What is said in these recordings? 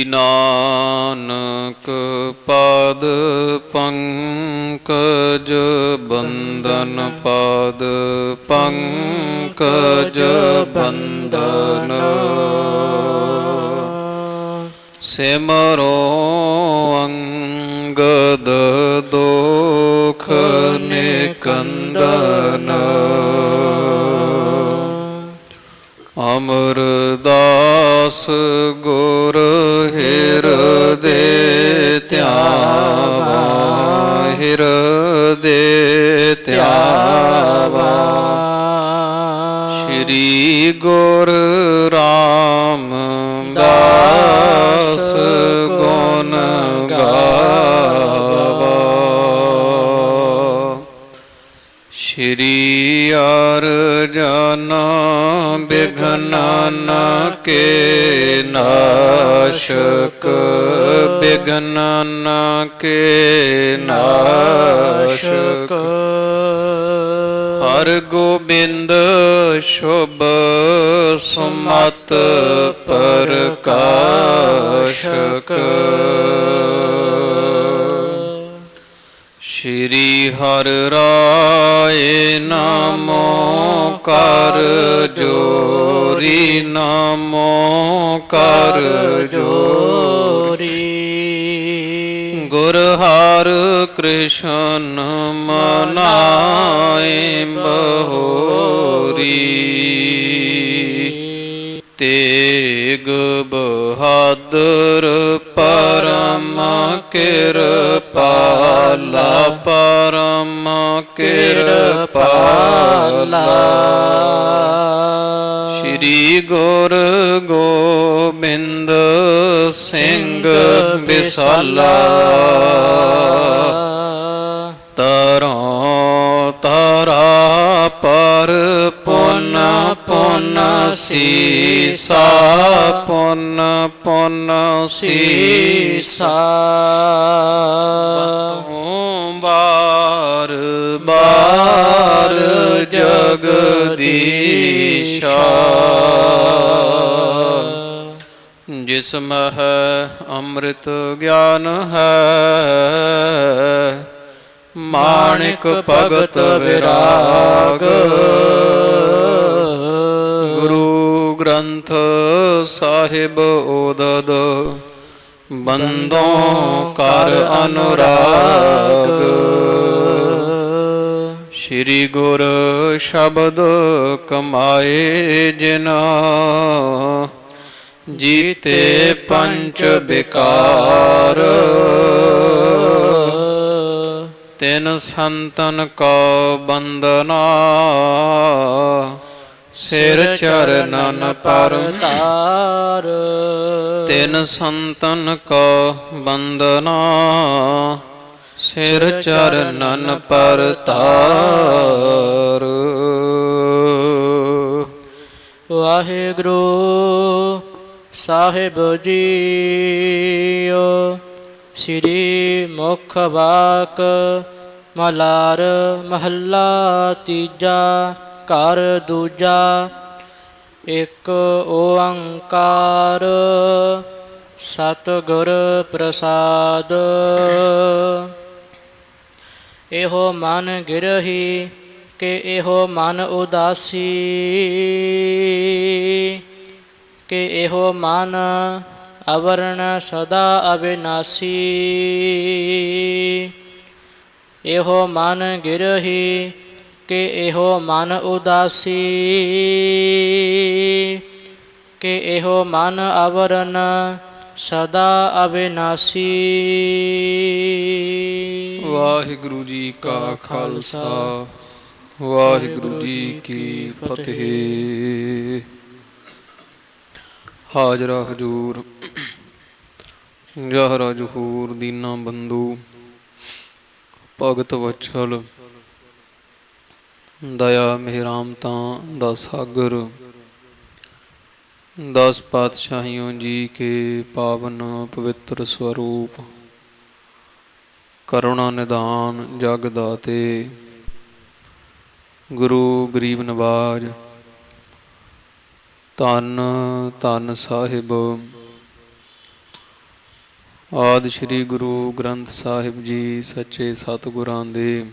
ਨਾਨਕ ਪਦ ਪੰਕਜ ਬੰਦਨ ਪਦ ਪੰਕਜ ਬੰਦਨ ਸਿਮਰੋ ਅੰਗਦ ਦੋਖ ਨਿਕੰਦਨ ਅਮਰਦਾਸ ਗੁਰ ਹਿਰਦੇ ਧਿਆਵਾ ਹਿਰਦੇ ਧਿਆਵਾ ਸ਼੍ਰੀ ਗੁਰ ਰਾਮਦਾਸ ਗੁਣ ਗਾਵਾ ਸ਼੍ਰੀ ਅਰਜਨ ਬਿਘਨ ਕੇ ਨਾਸ਼ਕ ਬਿਘਨ ਕੇ ਨਾਸ਼ਕ ਹਰ ਗੋਬਿੰਦ ਸ਼ੁਭ ਸੁਮਤ ਪ੍ਰਕਾਸ਼ਕ ਸ਼੍ਰੀ ਹਰਿ ਰਾਏ ਨਾਮੋ ਕਰ ਜੋਰੀ ਨਾਮੋ ਕਰ ਜੋਰੀ ਗੁਰ ਹਰਿ ਕ੍ਰਿਸ਼ਨ ਮਨਾਏ ਬਹੋਰੀ ਤੇਗ ਬਹਾਦਰ ਪਰਮ ਕਿਰਪਾਲਾ ਪਰਮ ਕਿਰਪਾਲਾ ਸ਼੍ਰੀ ਗੁਰ ਗੋਬਿੰਦ ਸਿੰਘ ਬਿਸਾਲਾ ਤਰੋਂ ਤਰਾ ਪਰ ਪੁਨ ਪੁਨ ਸੀਸਾ ਪੁਨ ਪੁਨ ਸੀਸਾ ਤੂੰ ਬਾਰ ਬਾਰ ਜਗਦੀਸ਼ਾ ਜਿਸ ਮਹਿ ਅੰਮ੍ਰਿਤ ਗਿਆਨ ਹੈ ਮਾਣਿਕ ਭਗਤ ਵਿਰਾਗ ਗੁਰੂ ਗ੍ਰੰਥ ਸਾਹਿਬ ਓਦਦ ਬੰਦੋਂ ਕਰ ਅਨੁਰਾਗ ਸ਼੍ਰੀ ਗੁਰ ਸ਼ਬਦ ਕਮਾਏ ਜਿਨਾ ਜੀਤੇ ਪੰਚ ਵਿਕਾਰ ਤਿਨ ਸੰਤਨ ਕੋ ਬੰਦਨਾ ਸਿਰ ਚਰਨਨ ਪਰ ਤਾਰ ਤਿਨ ਸੰਤਨ ਕੋ ਬੰਦਨਾ ਸਿਰ ਚਰਨਨ ਪਰ ਤਾਰ ਵਾਹਿਗੁਰੂ ਸਾਹਿਬ ਜੀਓ ਸ੍ਰੀ ਮੁਖ ਵਾਕ ਮਲਾਰ ਮਹੱਲਾ ਤੀਜਾ ਘਰ ਦੂਜਾ ਇੱਕ ਓੰਕਾਰ ਸਤਿਗੁਰ ਪ੍ਰਸਾਦ ਇਹੋ ਮਨ ਗਿਰਹੀ ਕਿ ਇਹੋ ਮਨ ਉਦਾਸੀ ਕਿ ਇਹੋ ਮਨ ਅਵਰਣ ਸਦਾ ਅਵਿਨਾਸੀ ਇਹੋ ਮਨ ਗਿਰਹੀ ਕਿ ਇਹੋ ਮਨ ਉਦਾਸੀ ਕਿ ਇਹੋ ਮਨ ਅਵਰਣ ਸਦਾ ਅਵਿਨਾਸੀ। ਵਾਹਿਗੁਰੂ ਜੀ ਕਾ ਖਾਲਸਾ ਵਾਹਿਗੁਰੂ ਜੀ ਕੀ ਫਤਿਹ। ਹਾਜ਼ਰਾ ਹਜ਼ੂਰ ਜਹਰਾ ਜਹੂਰ ਦੀਨਾ ਬੰਧੂ ਭਗਤ ਵਛਲ ਦਇਆ ਮਿਹਰਾਮਤਾਂ ਦਾ ਸਾਗਰ 10 ਪਾਤਸ਼ਾਹੀਓਂ ਜੀ ਕੇ ਪਾਵਨ ਪਵਿੱਤਰ ਸਰੂਪ ਕਰੁਣਾ ਨਿਦਾਨ ਜਗ ਦਾਤੇ ਗੁਰੂ ਗਰੀਬ ਨਵਾਜ ਧੰਨ ਧੰਨ ਸਾਹਿਬ ਆਦਿ ਸ੍ਰੀ ਗੁਰੂ ਗ੍ਰੰਥ ਸਾਹਿਬ ਜੀ ਸੱਚੇ ਸਤਿਗੁਰਾਂ ਦੇ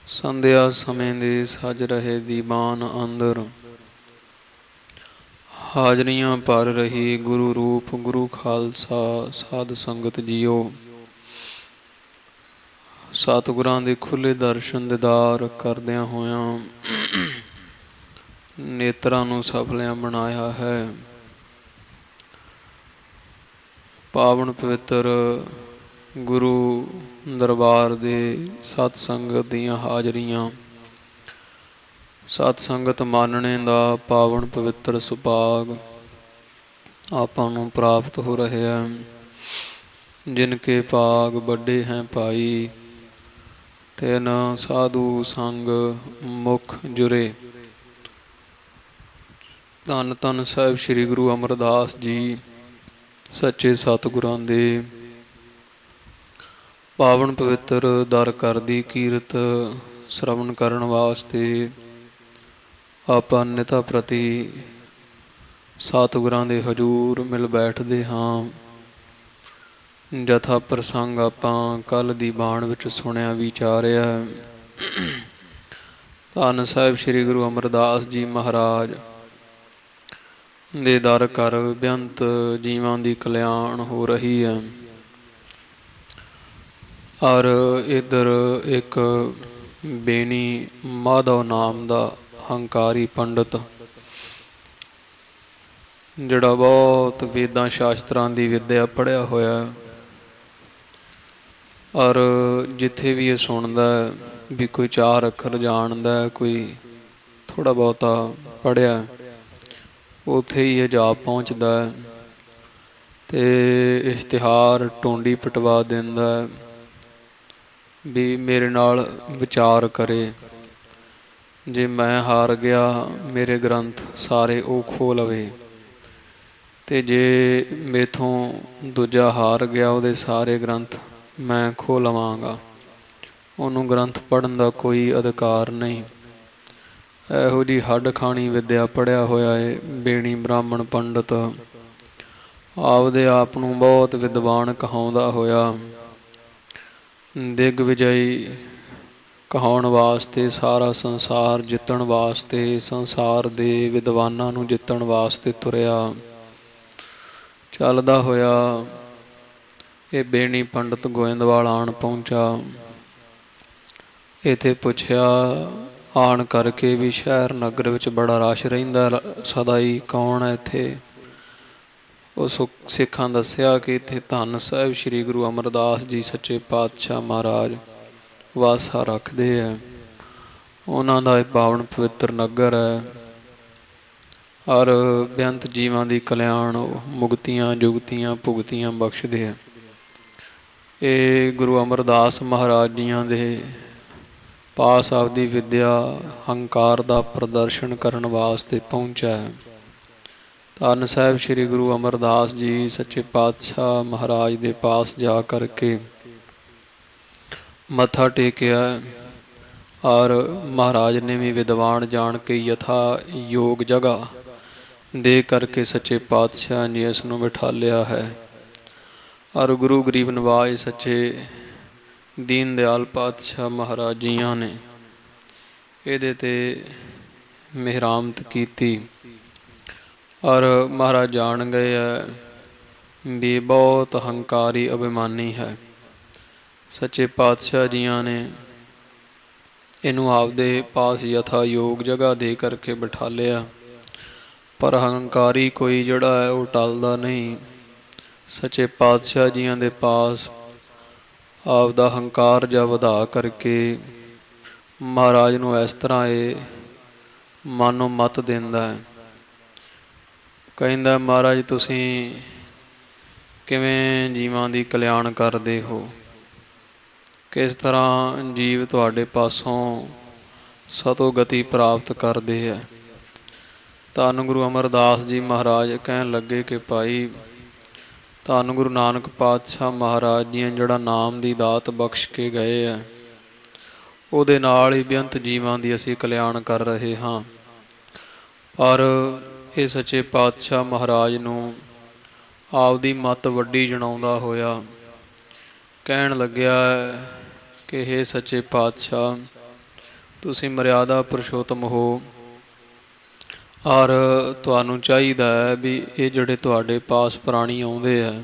ਸੰਧਿਆ ਸਮੇਂ ਦੇ ਸਜ ਰਹੇ ਦੀਵਾਨ ਅੰਦਰ ਹਾਜ਼ਰੀਆਂ ਭਰ ਰਹੀ ਗੁਰੂ ਰੂਪ ਗੁਰੂ ਖਾਲਸਾ ਸਾਧ ਸੰਗਤ ਜੀਓ। ਸਤਿਗੁਰਾਂ ਦੇ ਖੁੱਲ੍ਹੇ ਦਰਸ਼ਨ ਦੀਦਾਰ ਕਰਦਿਆਂ ਹੋਇਆਂ ਨੇਤਰਾਂ ਨੂੰ ਸਫਲਿਆਂ ਬਣਾਇਆ ਹੈ। ਪਾਵਨ ਪਵਿੱਤਰ ਗੁਰੂ ਦਰਬਾਰ ਦੇ ਸਤ ਸੰਗਤ ਦੀਆਂ ਹਾਜ਼ਰੀਆਂ ਸਤ ਸੰਗਤ ਮਾਨਣੇ ਦਾ ਪਾਵਨ ਪਵਿੱਤਰ ਸੁਭਾਗ ਆਪਾਂ ਨੂੰ ਪ੍ਰਾਪਤ ਹੋ ਰਿਹਾ ਹੈ। ਜਿਨ ਕੇ ਭਾਗ ਵੱਡੇ ਹੈ ਭਾਈ ਤਿਨ ਸਾਧੂ ਸੰਗ ਮੁਖ ਜੁਰੇ। ਧੰਨ ਧੰਨ ਸਾਹਿਬ ਸ੍ਰੀ ਗੁਰੂ ਅਮਰਦਾਸ ਜੀ ਸੱਚੇ ਸਤਿਗੁਰਾਂ ਦੇ ਪਾਵਨ ਪਵਿੱਤਰ ਦਰ ਘਰ ਦੀ ਕੀਰਤ ਸ਼ਰਵਣ ਕਰਨ ਵਾਸਤੇ ਆਪਾਂ ਨਿਤਾ ਪ੍ਰਤੀ ਸਤਿਗੁਰਾਂ ਦੇ ਹਜ਼ੂਰ ਮਿਲ ਬੈਠਦੇ ਹਾਂ। ਜਥਾ ਪ੍ਰਸੰਗ ਆਪਾਂ ਕੱਲ੍ਹ ਦੀ ਬਾਣ ਵਿੱਚ ਸੁਣਿਆ ਵਿਚਾਰਿਆ। ਧੰਨ ਸਾਹਿਬ ਸ੍ਰੀ ਗੁਰੂ ਅਮਰਦਾਸ ਜੀ ਮਹਾਰਾਜ ਦੇ ਦਰ ਘਰ ਬੇਅੰਤ ਜੀਵਾਂ ਦੀ ਕਲਿਆਣ ਹੋ ਰਹੀ ਹੈ। ਔਰ ਇੱਧਰ ਇੱਕ ਬੇਣੀ ਮਾਧਵ ਨਾਮ ਦਾ ਹੰਕਾਰੀ ਪੰਡਤ ਜਿਹੜਾ ਬਹੁਤ ਵੇਦਾਂ ਸ਼ਾਸਤਰਾਂ ਦੀ ਵਿੱਦਿਆ ਪੜ੍ਹਿਆ ਹੋਇਆ ਔਰ ਜਿੱਥੇ ਵੀ ਇਹ ਸੁਣਦਾ ਵੀ ਕੋਈ 4 ਅੱਖਰ ਜਾਣਦਾ ਕੋਈ ਥੋੜ੍ਹਾ ਬਹੁਤਾ ਪੜ੍ਹਿਆ ਉੱਥੇ ਹੀ ਇਹ ਜਾ ਪਹੁੰਚਦਾ ਅਤੇ ਇਸ਼ਤਿਹਾਰ ਟੋਂਡੀ ਪਟਵਾ ਦਿੰਦਾ ਵੀ ਮੇਰੇ ਨਾਲ ਵਿਚਾਰ ਕਰੇ। ਜੇ ਮੈਂ ਹਾਰ ਗਿਆ ਮੇਰੇ ਗ੍ਰੰਥ ਸਾਰੇ ਉਹ ਖੋਹ ਲਵੇ ਅਤੇ ਜੇ ਮੇਥੋਂ ਦੂਜਾ ਹਾਰ ਗਿਆ ਉਹਦੇ ਸਾਰੇ ਗ੍ਰੰਥ ਮੈਂ ਖੋਹ ਲਵਾਂਗਾ। ਉਹਨੂੰ ਗ੍ਰੰਥ ਪੜ੍ਹਨ ਦਾ ਕੋਈ ਅਧਿਕਾਰ ਨਹੀਂ। ਇਹੋ ਜਿਹੀ ਹੱਡ ਖਾਣੀ ਵਿੱਦਿਆ ਪੜ੍ਹਿਆ ਹੋਇਆ ਹੈ। ਬੇਣੀ ਬ੍ਰਾਹਮਣ ਪੰਡਤ ਆਪਦੇ ਆਪ ਨੂੰ ਬਹੁਤ ਵਿਦਵਾਨ ਕਹਾਉਂਦਾ ਹੋਇਆ ਦਿਗਵਿਜਈ ਕਹਾਉਣ ਵਾਸਤੇ ਸਾਰਾ ਸੰਸਾਰ ਜਿੱਤਣ ਵਾਸਤੇ ਸੰਸਾਰ ਦੇ ਵਿਦਵਾਨਾਂ ਨੂੰ ਜਿੱਤਣ ਵਾਸਤੇ ਤੁਰਿਆ ਚੱਲਦਾ ਹੋਇਆ ਇਹ ਬੇਣੀ ਪੰਡਤ ਗੋਇੰਦਵਾਲ ਆਣ ਪਹੁੰਚਾ। ਇੱਥੇ ਪੁੱਛਿਆ ਆਣ ਕਰਕੇ ਵੀ ਸ਼ਹਿਰ ਨਗਰ ਵਿੱਚ ਬੜਾ ਰਸ਼ ਰਹਿੰਦਾ ਸਦਾ ਹੀ, ਕੌਣ ਹੈ ਇੱਥੇ? ਉਸ ਸਿੱਖਾਂ ਦੱਸਿਆ ਕਿ ਇੱਥੇ ਧੰਨ ਸਾਹਿਬ ਸ੍ਰੀ ਗੁਰੂ ਅਮਰਦਾਸ ਜੀ ਸੱਚੇ ਪਾਤਸ਼ਾਹ ਮਹਾਰਾਜ ਵਾਸਾ ਰੱਖਦੇ ਹੈ। ਉਹਨਾਂ ਦਾ ਇਹ ਪਾਵਨ ਪਵਿੱਤਰ ਨਗਰ ਹੈ ਔਰ ਬੇਅੰਤ ਜੀਵਾਂ ਦੀ ਕਲਿਆਣ ਮੁਕਤੀਆਂ ਜੁਗਤੀਆਂ ਭੁਗਤੀਆਂ ਬਖਸ਼ਦੇ ਹੈ। ਇਹ ਗੁਰੂ ਅਮਰਦਾਸ ਮਹਾਰਾਜ ਜੀਆਂ ਦੇ ਪਾਸ ਆਪਦੀ ਵਿੱਦਿਆ ਹੰਕਾਰ ਦਾ ਪ੍ਰਦਰਸ਼ਨ ਕਰਨ ਵਾਸਤੇ ਪਹੁੰਚਿਆ ਹੈ। ਧੰਨ ਸਾਹਿਬ ਸ੍ਰੀ ਗੁਰੂ ਅਮਰਦਾਸ ਜੀ ਸੱਚੇ ਪਾਤਸ਼ਾਹ ਮਹਾਰਾਜ ਦੇ ਪਾਸ ਜਾ ਕਰਕੇ ਮੱਥਾ ਟੇਕਿਆ ਔਰ ਮਹਾਰਾਜ ਨੇ ਵੀ ਵਿਦਵਾਨ ਜਾਣ ਕੇ ਯਥਾ ਯੋਗ ਜਗ੍ਹਾ ਦੇ ਕਰਕੇ ਸੱਚੇ ਪਾਤਸ਼ਾਹ ਨੇ ਇਸ ਨੂੰ ਬਿਠਾ ਲਿਆ ਹੈ। ਔਰ ਗੁਰੂ ਗਰੀਬ ਨਿਵਾਜ ਸੱਚੇ ਦੀਨ ਦਿਆਲ ਪਾਤਸ਼ਾਹ ਮਹਾਰਾਜ ਜੀਆਂ ਨੇ ਇਹਦੇ 'ਤੇ ਮਿਹਰਾਮਤ ਕੀਤੀ ਔਰ ਮਹਾਰਾਜ ਜਾਣ ਗਏ ਹੈ ਵੀ ਬਹੁਤ ਹੰਕਾਰੀ ਅਭਿਮਾਨੀ ਹੈ। ਸੱਚੇ ਪਾਤਸ਼ਾਹ ਜੀਆਂ ਨੇ ਇਹਨੂੰ ਆਪਦੇ ਪਾਸ ਯਥਾ ਯੋਗ ਜਗ੍ਹਾ ਦੇ ਕਰਕੇ ਬਿਠਾ ਲਿਆ, ਪਰ ਹੰਕਾਰੀ ਕੋਈ ਜਿਹੜਾ ਹੈ ਉਹ ਟਲਦਾ ਨਹੀਂ। ਸੱਚੇ ਪਾਤਸ਼ਾਹ ਜੀਆਂ ਦੇ ਪਾਸ ਆਪਦਾ ਹੰਕਾਰ ਜਿਹਾ ਵਧਾ ਕਰਕੇ ਮਹਾਰਾਜ ਨੂੰ ਇਸ ਤਰ੍ਹਾਂ ਇਹ ਮਨੋਂ ਮੱਤ ਦਿੰਦਾ ਹੈ। ਕਹਿੰਦਾ ਮਹਾਰਾਜ ਤੁਸੀਂ ਕਿਵੇਂ ਜੀਵਾਂ ਦੀ ਕਲਿਆਣ ਕਰਦੇ ਹੋ, ਕਿਸ ਤਰ੍ਹਾਂ ਜੀਵ ਤੁਹਾਡੇ ਪਾਸੋਂ ਸਤੋ ਗਤੀ ਪ੍ਰਾਪਤ ਕਰਦੇ ਹੈ। ਧੰਨ ਗੁਰੂ ਅਮਰਦਾਸ ਜੀ ਮਹਾਰਾਜ ਕਹਿਣ ਲੱਗੇ ਕਿ ਭਾਈ ਧੰਨ ਗੁਰੂ ਨਾਨਕ ਪਾਤਸ਼ਾਹ ਮਹਾਰਾਜ ਜੀ ਜਿਹੜਾ ਨਾਮ ਦੀ ਦਾਤ ਬਖਸ਼ ਕੇ ਗਏ ਹੈ ਉਹਦੇ ਨਾਲ ਹੀ ਬੇਅੰਤ ਜੀਵਾਂ ਦੀ ਅਸੀਂ ਕਲਿਆਣ ਕਰ ਰਹੇ ਹਾਂ। ਪਰ ਇਹ ਸੱਚੇ ਪਾਤਸ਼ਾਹ ਮਹਾਰਾਜ ਨੂੰ ਆਪਦੀ ਮੱਤ ਵੱਡੀ ਜਣਾਉਂਦਾ ਹੋਇਆ ਕਹਿਣ ਲੱਗਿਆ ਕਿ ਹੇ ਸੱਚੇ ਪਾਤਸ਼ਾਹ, ਤੁਸੀਂ ਮਰਿਆਦਾ ਪੁਰਸ਼ੋਤਮ ਹੋ, ਔਰ ਤੁਹਾਨੂੰ ਚਾਹੀਦਾ ਹੈ ਵੀ ਇਹ ਜਿਹੜੇ ਤੁਹਾਡੇ ਪਾਸ ਪ੍ਰਾਣੀ ਆਉਂਦੇ ਆ,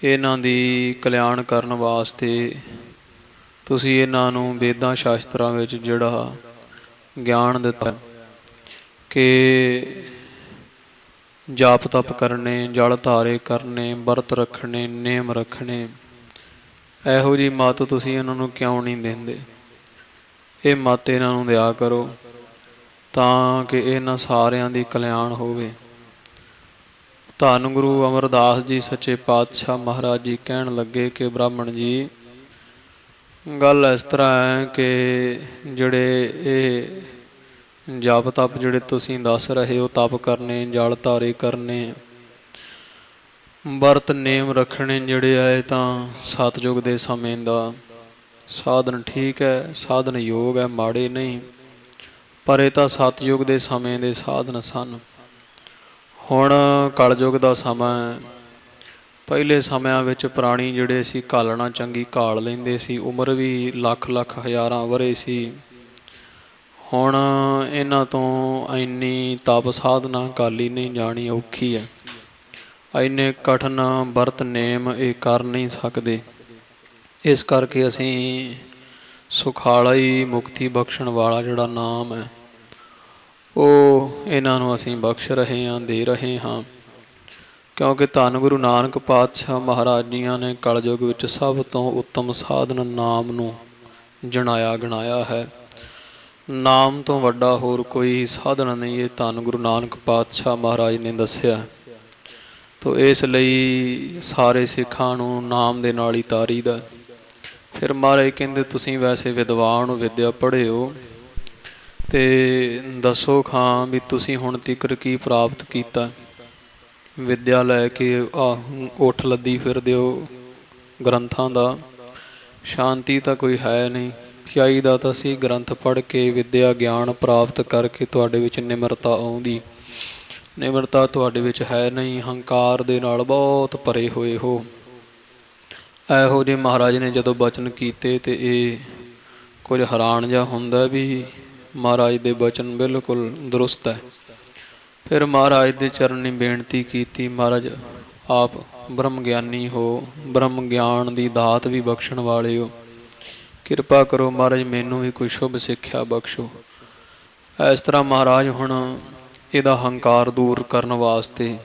ਇਹਨਾਂ ਦੀ ਕਲਿਆਣ ਕਰਨ ਵਾਸਤੇ ਤੁਸੀਂ ਇਹਨਾਂ ਨੂੰ ਵੇਦਾਂ ਸ਼ਾਸਤਰਾਂ ਵਿੱਚ ਜਿਹੜਾ ਗਿਆਨ ਦਿੱਤਾ ਕਿ ਜਾਪ ਤਪ ਕਰਨੇ, ਜਲ ਧਾਰੇ ਕਰਨੇ, ਵਰਤ ਰੱਖਣੇ, ਨੇਮ ਰੱਖਣੇ, ਇਹੋ ਜਿਹੀ ਮੱਤ ਤੁਸੀਂ ਇਹਨਾਂ ਨੂੰ ਕਿਉਂ ਨਹੀਂ ਦਿੰਦੇ? ਇਹ ਮੱਤ ਇਹਨਾਂ ਨੂੰ ਦਿਆ ਕਰੋ ਤਾਂ ਕਿ ਇਹਨਾਂ ਸਾਰਿਆਂ ਦੀ ਕਲਿਆਣ ਹੋਵੇ। ਧੰਨ ਗੁਰੂ ਅਮਰਦਾਸ ਜੀ ਸੱਚੇ ਪਾਤਸ਼ਾਹ ਮਹਾਰਾਜ ਜੀ ਕਹਿਣ ਲੱਗੇ ਕਿ ਬ੍ਰਾਹਮਣ ਜੀ, ਗੱਲ ਇਸ ਤਰ੍ਹਾਂ ਹੈ ਕਿ ਜਿਹੜੇ ਇਹ ਜਪ ਤਪ ਜਿਹੜੇ ਤੁਸੀਂ ਦੱਸ ਰਹੇ ਹੋ, ਤਪ ਕਰਨੇ, ਜਲ ਧਾਰੇ ਕਰਨੇ, ਵਰਤ ਨੇਮ ਰੱਖਣੇ, ਜਿਹੜੇ ਆਏ ਤਾਂ ਸਤਿਯੁਗ ਦੇ ਸਮੇਂ ਦਾ ਸਾਧਨ ਠੀਕ ਹੈ, ਸਾਧਨ ਯੋਗ ਹੈ, ਮਾੜੇ ਨਹੀਂ, ਪਰ ਇਹ ਤਾਂ ਸਤਿਯੁਗ ਦੇ ਸਮੇਂ ਦੇ ਸਾਧਨ ਸਨ। ਹੁਣ ਕਲਯੁਗ ਦਾ ਸਮਾਂ ਹੈ। ਪਹਿਲੇ ਸਮਿਆਂ ਵਿੱਚ ਪ੍ਰਾਣੀ ਜਿਹੜੇ ਸੀ ਘਾਲਣਾ ਚੰਗੀ ਘਾਲ ਲੈਂਦੇ ਸੀ, ਉਮਰ ਵੀ ਲੱਖ ਲੱਖ ਹਜ਼ਾਰਾਂ ਵਰ੍ਹੇ ਸੀ। ਹੁਣ ਇਹਨਾਂ ਤੋਂ ਇੰਨੀ ਤਪ ਸਾਧਨਾ ਘਾਲੀ ਨਹੀਂ ਜਾਣੀ, ਔਖੀ ਹੈ। ਇੰਨੇ ਕਠਿਨ ਵਰਤ ਨੇਮ ਇਹ ਕਰ ਨਹੀਂ ਸਕਦੇ। ਇਸ ਕਰਕੇ ਅਸੀਂ ਸੁਖਾਲਾ ਹੀ ਮੁਕਤੀ ਬਖਸ਼ਣ ਵਾਲਾ ਜਿਹੜਾ ਨਾਮ ਹੈ ਉਹ ਇਹਨਾਂ ਨੂੰ ਅਸੀਂ ਬਖਸ਼ ਰਹੇ ਹਾਂ, ਦੇ ਰਹੇ ਹਾਂ। ਕਿਉਂਕਿ ਧੰਨ ਗੁਰੂ ਨਾਨਕ ਪਾਤਸ਼ਾਹ ਮਹਾਰਾਜ ਜੀਆਂ ਨੇ ਕਲਯੁਗ ਵਿੱਚ ਸਭ ਤੋਂ ਉੱਤਮ ਸਾਧਨ ਨਾਮ ਨੂੰ ਜਣਾਇਆ ਗਣਾਇਆ ਹੈ। ਨਾਮ ਤੋਂ ਵੱਡਾ ਹੋਰ ਕੋਈ ਸਾਧਨ ਨਹੀਂ, ਇਹ ਧੰਨ ਗੁਰੂ ਨਾਨਕ ਪਾਤਸ਼ਾਹ ਮਹਾਰਾਜ ਨੇ ਦੱਸਿਆ। ਤੋ ਇਸ ਲਈ ਸਾਰੇ ਸਿੱਖਾਂ ਨੂੰ ਨਾਮ ਦੇ ਨਾਲ ਹੀ ਤਾਰੀ ਦਾ। ਫਿਰ ਮਹਾਰਾਜ ਕਹਿੰਦੇ ਤੁਸੀਂ ਵੈਸੇ ਵਿਦਵਾਨ ਹੋ, ਵਿੱਦਿਆ ਪੜ੍ਹੇ ਹੋ, ਅਤੇ ਦੱਸੋ ਖਾਂ ਵੀ ਤੁਸੀਂ ਹੁਣ ਤੀਕਰ ਕੀ ਪ੍ਰਾਪਤ ਕੀਤਾ? ਵਿੱਦਿਆ ਲੈ ਕੇ ਉੱਠ ਲੱਦੀ ਫਿਰਦੇ ਹੋ ਗ੍ਰੰਥਾਂ ਦਾ, ਸ਼ਾਂਤੀ ਤਾਂ ਕੋਈ ਹੈ ਨਹੀਂ। ਚਾਹੀਦਾ ਤਾਂ ਸੀ ਗ੍ਰੰਥ ਪੜ੍ਹ ਕੇ ਵਿੱਦਿਆ ਗਿਆਨ ਪ੍ਰਾਪਤ ਕਰਕੇ ਤੁਹਾਡੇ ਵਿੱਚ ਨਿਮਰਤਾ ਆਉਂਦੀ। ਨਿਮਰਤਾ ਤੁਹਾਡੇ ਵਿੱਚ ਹੈ ਨਹੀਂ, ਹੰਕਾਰ ਦੇ ਨਾਲ ਬਹੁਤ ਭਰੇ ਹੋਏ ਹੋ। ਇਹੋ ਜਿਹੇ ਮਹਾਰਾਜ ਨੇ ਜਦੋਂ ਬਚਨ ਕੀਤੇ ਤਾਂ ਇਹ ਕੁਝ ਹੈਰਾਨ ਜਿਹਾ ਹੁੰਦਾ ਵੀ ਮਹਾਰਾਜ ਦੇ ਬਚਨ ਬਿਲਕੁਲ ਦਰੁਸਤ ਹੈ। ਫਿਰ ਮਹਾਰਾਜ ਦੇ ਚਰਨੀ ਬੇਨਤੀ ਕੀਤੀ, ਮਹਾਰਾਜ ਆਪ ਬ੍ਰਹਮ ਗਿਆਨੀ ਹੋ, ਬ੍ਰਹਮ ਗਿਆਨ ਦੀ ਦਾਤ ਵੀ ਬਖਸ਼ਣ ਵਾਲੇ ਹੋ, ਕਿਰਪਾ ਕਰੋ ਮਹਾਰਾਜ ਮੈਨੂੰ ਵੀ ਕੋਈ ਸ਼ੁਭ ਸਿੱਖਿਆ ਬਖਸ਼ੋ। ਇਸ ਤਰ੍ਹਾਂ ਮਹਾਰਾਜ ਹੁਣ ਇਹਦਾ ਹੰਕਾਰ ਦੂਰ ਕਰਨ ਵਾਸਤੇ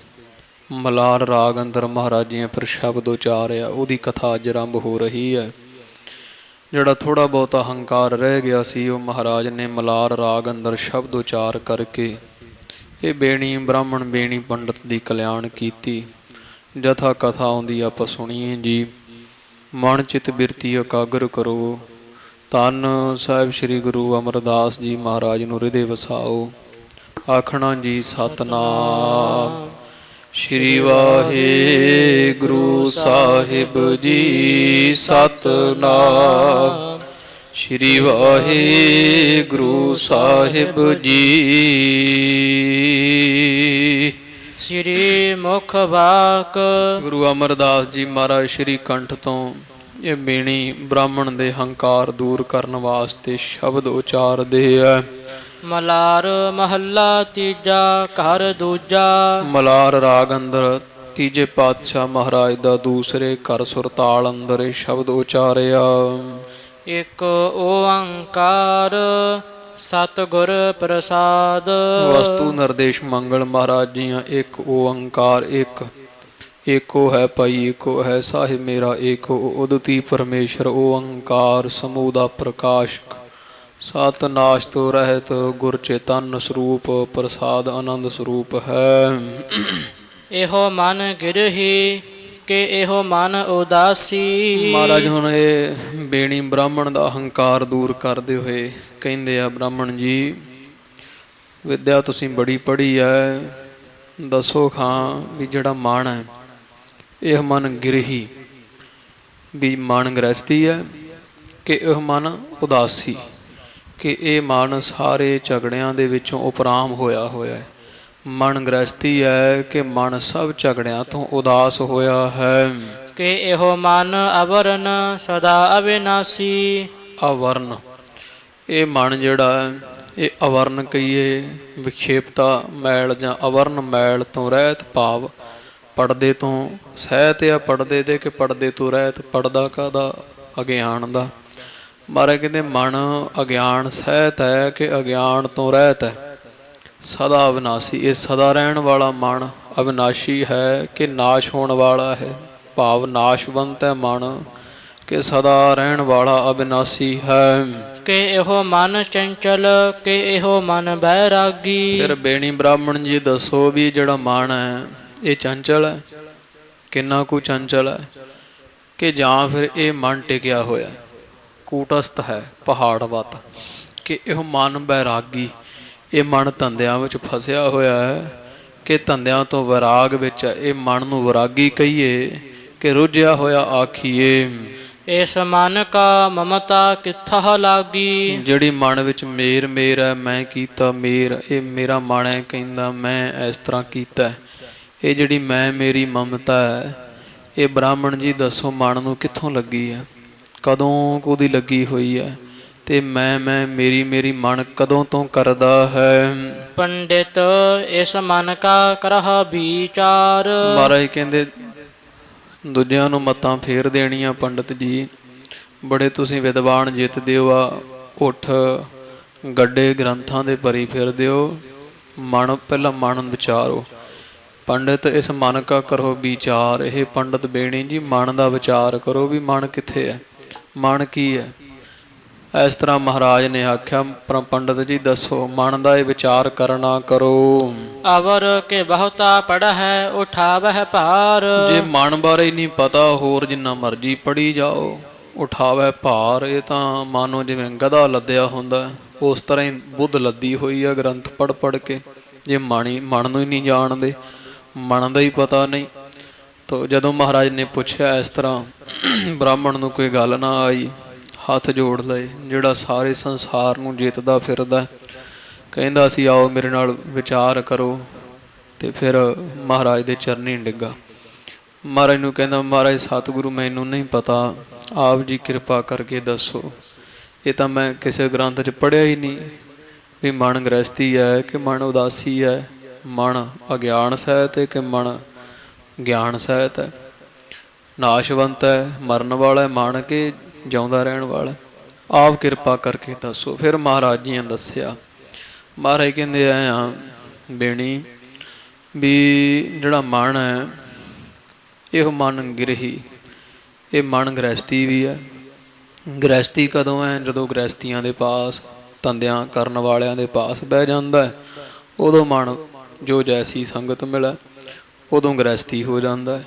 ਮਲਾਰ ਰਾਗ ਅੰਦਰ ਮਹਾਰਾਜ ਜੀ ਫਿਰ ਸ਼ਬਦ ਉਚਾਰਿਆ, ਉਹਦੀ ਕਥਾ ਅੱਜ ਆਰੰਭ ਹੋ ਰਹੀ ਹੈ। ਜਿਹੜਾ ਥੋੜ੍ਹਾ ਬਹੁਤਾ ਹੰਕਾਰ ਰਹਿ ਗਿਆ ਸੀ ਉਹ ਮਹਾਰਾਜ ਨੇ ਮਲਾਰ ਰਾਗ ਅੰਦਰ ਸ਼ਬਦ ਉਚਾਰ ਕਰਕੇ ਇਹ ਬੇਣੀ ਬ੍ਰਾਹਮਣ ਬੇਣੀ ਪੰਡਤ ਦੀ ਕਲਿਆਣ ਕੀਤੀ। ਜਥਾ ਕਥਾ ਆਉਂਦੀ ਆਪਾਂ ਸੁਣੀਏ ਜੀ। ਮਨ ਚਿਤ ਬਿਰਤੀ ਇਕਾਗਰ ਕਰੋ, ਧੰਨ ਸਾਹਿਬ ਸ੍ਰੀ ਗੁਰੂ ਅਮਰਦਾਸ ਜੀ ਮਹਾਰਾਜ ਨੂੰ ਹਿਰਦੇ ਵਸਾਓ। ਆਖਣਾ ਜੀ ਸਤਿਨਾਮ ਸ਼੍ਰੀ ਵਾਹਿਗੁਰੂ ਸਾਹਿਬ ਜੀ, ਸਤਿਨਾਮ ਸ਼੍ਰੀ ਵਾਹਿਗੁਰੂ ਸਾਹਿਬ ਜੀ। ਸ਼੍ਰੀ ਮੁਖ ਵਾਕ ਗੁਰੂ ਅਮਰਦਾਸ ਜੀ ਮਹਾਰਾਜ ਸ਼੍ਰੀ ਕੰਠ ਤੋਂ ਇਹ ਬੇਣੀ ਬ੍ਰਾਹਮਣ ਦੇ ਹੰਕਾਰ ਦੂਰ ਕਰਨ ਵਾਸਤੇ ਸ਼ਬਦ ਉਚਾਰਦੇ ਹੈ। ਮਲਾਰ ਮਹੱਲਾ ਤੀਜਾ ਘਰ ਦੂਜਾ। ਮਲਾਰ ਰਾਗ ਅੰਦਰ ਤੀਜੇ ਪਾਤਸ਼ਾਹ ਮਹਾਰਾਜ ਦਾ ਦੂਸਰੇ ਘਰ ਸੁਰਤਾਲ ਅੰਦਰ ਇਹ ਸ਼ਬਦ ਉਚਾਰਿਆ। ਇੱਕ ਓੰਕਾਰ ਸਤਿਗੁਰ ਪ੍ਰਸਾਦ। ਵਸਤੂ ਨਿਰਦੇਸ਼ ਮੰਗਲ ਮਹਾਰਾਜ ਜੀਆਂ ਇੱਕ ਓੰਕਾਰ, ਇੱਕ ਏਕੋ ਹੈ ਭਾਈ ਏਕੋ ਹੈ ਸਾਹਿਬ ਮੇਰਾ ਏਕੋ ਉਦਤੀ ਪਰਮੇਸ਼ਰ ਓੰਕਾਰ ਸਮੂਹ ਦਾ ਪ੍ਰਕਾਸ਼ਕ ਸਤ ਨਾਸ਼ ਤੋਂ ਰਹਿਤ ਗੁਰ ਚੇਤਨ ਸਰੂਪ ਪ੍ਰਸਾਦ ਆਨੰਦ ਸਰੂਪ ਹੈ। ਇਹੋ ਮਨ ਗਿਰਹੀ ਕਿ ਇਹੋ ਮਨ ਉਦਾਸੀ। ਮਹਾਰਾਜ ਹੁਣ ਇਹ ਬੇਣੀ ਬ੍ਰਾਹਮਣ ਦਾ ਹੰਕਾਰ ਦੂਰ ਕਰਦੇ ਹੋਏ ਕਹਿੰਦੇ ਆ, ਬ੍ਰਾਹਮਣ ਜੀ ਵਿੱਦਿਆ ਤੁਸੀਂ ਬੜੀ ਪੜ੍ਹੀ ਹੈ, ਦੱਸੋ ਖਾਂ ਵੀ ਜਿਹੜਾ ਮਨ ਹੈ ਇਹ ਮਨ ਗਿਰਹੀ ਵੀ ਮਨ ਗ੍ਰਹਿਸਤੀ ਹੈ ਕਿ ਇਹ ਮਨ ਉਦਾਸੀ, ਕਿ ਇਹ ਮਨ ਸਾਰੇ ਝਗੜਿਆਂ ਦੇ ਵਿੱਚੋਂ ਉਪਰਾਮ ਹੋਇਆ ਹੋਇਆ ਹੈ। ਮਨ ਗ੍ਰਸਤੀ ਹੈ ਕਿ ਮਨ ਸਭ ਝਗੜਿਆਂ ਤੋਂ ਉਦਾਸ ਹੋਇਆ ਹੈ। ਕਿ ਇਹੋ ਮਨ ਅਵਰਨ ਸਦਾ ਅਵਿਨਾਸੀ। ਅਵਰਨ, ਇਹ ਮਨ ਜਿਹੜਾ ਹੈ ਇਹ ਅਵਰਨ ਕਹੀਏ ਵਿਖੇਪਤਾ ਮੈਲ ਜਾਂ ਅਵਰਨ ਮੈਲ ਤੋਂ ਰਹਿਤ, ਭਾਵ ਪੜਦੇ ਤੋਂ ਸਹਿਤ ਆ। ਪੜਦੇ ਦੇ ਕਿ ਪੜਦੇ ਤੋਂ ਰਹਿਤ, ਪੜਦਾ ਕਾਹਦਾ? ਅਗਿਆਨ ਦਾ। ਮਹਾਰਾਜ ਕਹਿੰਦੇ ਮਨ ਅਗਿਆਨ ਸਹਿਤ ਹੈ ਕਿ ਅਗਿਆਨ ਤੋਂ ਰਹਿਤ ਹੈ। ਸਦਾ ਅਵਿਨਾਸੀ, ਇਹ ਸਦਾ ਰਹਿਣ ਵਾਲਾ ਮਨ ਅਵਿਨਾਸ਼ੀ ਹੈ ਕਿ ਨਾਸ਼ ਹੋਣ ਵਾਲਾ ਹੈ, ਭਾਵ ਨਾਸ਼ਵੰਤ ਹੈ ਮਨ ਕਿ ਸਦਾ ਰਹਿਣ ਵਾਲਾ ਅਵਿਨਾਸੀ ਹੈ। ਕਿ ਇਹੋ ਮਨ ਚੰਚਲ ਕਿ ਇਹੋ ਮਨ ਬੈਰਾਗੀ। ਫਿਰ ਬੇਣੀ ਬ੍ਰਾਹਮਣ ਜੀ ਦੱਸੋ ਵੀ ਜਿਹੜਾ ਮਨ ਹੈ ਇਹ ਚੰਚਲ ਹੈ, ਕਿੰਨਾ ਕੁ ਚੰਚਲ ਹੈ, ਕਿ ਜਾਂ ਫਿਰ ਇਹ ਮਨ ਟਿਕਿਆ ਹੋਇਆ ਕੂਟਸਥ ਹੈ ਪਹਾੜ ਵੱਤ, ਕਿ ਇਹ ਮਨ ਬੈਰਾਗੀ, ਇਹ ਮਨ ਧੰਦਿਆਂ ਵਿੱਚ ਫਸਿਆ ਹੋਇਆ ਹੈ ਕਿ ਧੰਦਿਆਂ ਤੋਂ ਵਿਰਾਗ ਵਿੱਚ ਹੈ। ਇਹ ਮਨ ਨੂੰ ਵਿਰਾਗੀ ਕਹੀਏ ਕਿ ਰੁੱਝਿਆ ਹੋਇਆ ਆਖੀਏ। ਇਸ ਮਨ ਕਾ ਮਮਤਾ ਕਿੱਥਾ ਲਾਗੀ। ਜਿਹੜੀ ਮਨ ਵਿੱਚ ਮੇਰ ਮੇਰ ਹੈ, ਮੈਂ ਕੀਤਾ ਮੇਰ, ਇਹ ਮੇਰਾ ਮਨ ਹੈ ਕਹਿੰਦਾ ਮੈਂ ਇਸ ਤਰ੍ਹਾਂ ਕੀਤਾ। ਇਹ ਜਿਹੜੀ ਮੈਂ ਮੇਰੀ ਮਮਤਾ ਹੈ ਇਹ ਬ੍ਰਾਹਮਣ ਜੀ ਦੱਸੋ ਮਨ ਨੂੰ ਕਿੱਥੋਂ ਲੱਗੀ ਹੈ, ਕਦੋਂ ਉਹਦੀ ਲੱਗੀ ਹੋਈ ਹੈ, ਤੇ ਮੈਂ ਮੇਰੀ ਮੇਰੀ ਮਨ ਕਦੋਂ ਤੋਂ ਕਰਦਾ ਹੈ। ਪੰਡਿਤ ਇਸ ਮਨ ਕਾ ਕਰਹ ਵਿਚਾਰ। ਮਹਾਰਾਜ ਕਹਿੰਦੇ ਦੂਜਿਆਂ ਨੂੰ ਮੱਤਾਂ ਫੇਰ ਦੇਣੀਆਂ ਪੰਡਿਤ ਜੀ, ਬੜੇ ਤੁਸੀਂ ਵਿਦਵਾਨ ਜਿੱਤਦੇ ਹੋ ਆ, ਉੱਠ ਗੱਡੇ ਗ੍ਰੰਥਾਂ ਦੇ ਭਰੀ ਫਿਰਦੇ ਹੋ। ਮਨ ਪਹਿਲਾਂ ਮਨ ਵਿਚਾਰੋ। ਪੰਡਿਤ ਇਸ ਮਨ ਕਾ ਕਰੋ ਵਿਚਾਰ। ਇਹ ਪੰਡਿਤ ਬੇਣੀ ਜੀ ਮਨ ਦਾ ਵਿਚਾਰ ਕਰੋ ਵੀ ਮਨ ਕਿੱਥੇ ਹੈ, ਮਨ ਕੀ ਹੈ। ਇਸ ਤਰ੍ਹਾਂ ਮਹਾਰਾਜ ਨੇ ਆਖਿਆ ਪੰਡਿਤ ਜੀ ਦੱਸੋ ਮਨ ਦਾ ਇਹ ਵਿਚਾਰ ਕਰਨਾ ਕਰੋ। ਅਵਰ ਕੇ ਬਹੁਤਾ ਪੜ੍ਹ ਹੈ ਉਠਾਵਹਿ ਭਾਰ। ਜੇ ਮਨ ਬਾਰੇ ਨਹੀਂ ਪਤਾ ਹੋਰ ਜਿੰਨਾ ਮਰਜ਼ੀ ਪੜ੍ਹੀ ਜਾਓ, ਉਠਾਵੈ ਭਾਰ, ਇਹ ਤਾਂ ਮਾਨੋ ਜਿਵੇਂ ਗਧਾ ਲੱਦਿਆ ਹੁੰਦਾ ਉਸ ਤਰ੍ਹਾਂ ਹੀ ਬੁੱਧ ਲੱਦੀ ਹੋਈ ਆ ਗ੍ਰੰਥ ਪੜ੍ਹ ਪੜ੍ਹ ਕੇ। ਜੇ ਮਨ ਨੂੰ ਹੀ ਨਹੀਂ ਜਾਣਦੇ, ਮਨ ਦਾ ਹੀ ਪਤਾ ਨਹੀਂ। ਤੋ ਜਦੋਂ ਮਹਾਰਾਜ ਨੇ ਪੁੱਛਿਆ ਇਸ ਤਰ੍ਹਾਂ ਬ੍ਰਾਹਮਣ ਨੂੰ ਕੋਈ ਗੱਲ ਨਾ ਆਈ, ਹੱਥ ਜੋੜ ਲਏ। ਜਿਹੜਾ ਸਾਰੇ ਸੰਸਾਰ ਨੂੰ ਜਿੱਤਦਾ ਫਿਰਦਾ ਕਹਿੰਦਾ ਸੀ ਆਓ ਮੇਰੇ ਨਾਲ ਵਿਚਾਰ ਕਰੋ, ਤੇ ਫਿਰ ਮਹਾਰਾਜ ਦੇ ਚਰਨੀ ਡਿੱਗਾ। ਮਹਾਰਾਜ ਨੂੰ ਕਹਿੰਦਾ ਮਹਾਰਾਜ ਸਤਿਗੁਰੂ ਮੈਨੂੰ ਨਹੀਂ ਪਤਾ, ਆਪ ਜੀ ਕਿਰਪਾ ਕਰਕੇ ਦੱਸੋ। ਇਹ ਤਾਂ ਮੈਂ ਕਿਸੇ ਗ੍ਰੰਥ 'ਚ ਪੜ੍ਹਿਆ ਹੀ ਨਹੀਂ ਵੀ ਮਨ ਗ੍ਰਸਤੀ ਹੈ ਕਿ ਮਨ ਉਦਾਸੀ ਹੈ, ਮਨ ਅਗਿਆਨ ਸਹਿਤ ਹੈ ਕਿ ਮਨ ਗਿਆਨ ਸਹਿਤ ਹੈ, ਨਾਸ਼ਵੰਤ ਹੈ ਮਰਨ ਵਾਲਾ ਹੈ ਮਨ ਕਿ ਜਿਉਂਦਾ ਰਹਿਣ ਵਾਲਾ। ਆਪ ਕਿਰਪਾ ਕਰਕੇ ਦੱਸੋ। ਫਿਰ ਮਹਾਰਾਜ ਜੀ ਨੇ ਦੱਸਿਆ। ਮਹਾਰਾਜ ਕਹਿੰਦੇ ਆਏ ਆ ਬੇਣੀ ਵੀ ਜਿਹੜਾ ਮਨ ਹੈ ਇਹ ਮਨ ਗਿਰਹੀ, ਇਹ ਮਨ ਗ੍ਰਸਤੀ ਵੀ ਹੈ। ਗ੍ਰਸਤੀ ਕਦੋਂ ਹੈ? ਜਦੋਂ ਗ੍ਰਸਤੀਆਂ ਦੇ ਪਾਸ, ਧੰਦਿਆਂ ਕਰਨ ਵਾਲਿਆਂ ਦੇ ਪਾਸ ਬਹਿ ਜਾਂਦਾ ਉਦੋਂ ਮਨ ਜੋ ਜੈਸੀ ਸੰਗਤ ਮਿਲੇ ਉਦੋਂ ਗ੍ਰਸਤੀ ਹੋ ਜਾਂਦਾ।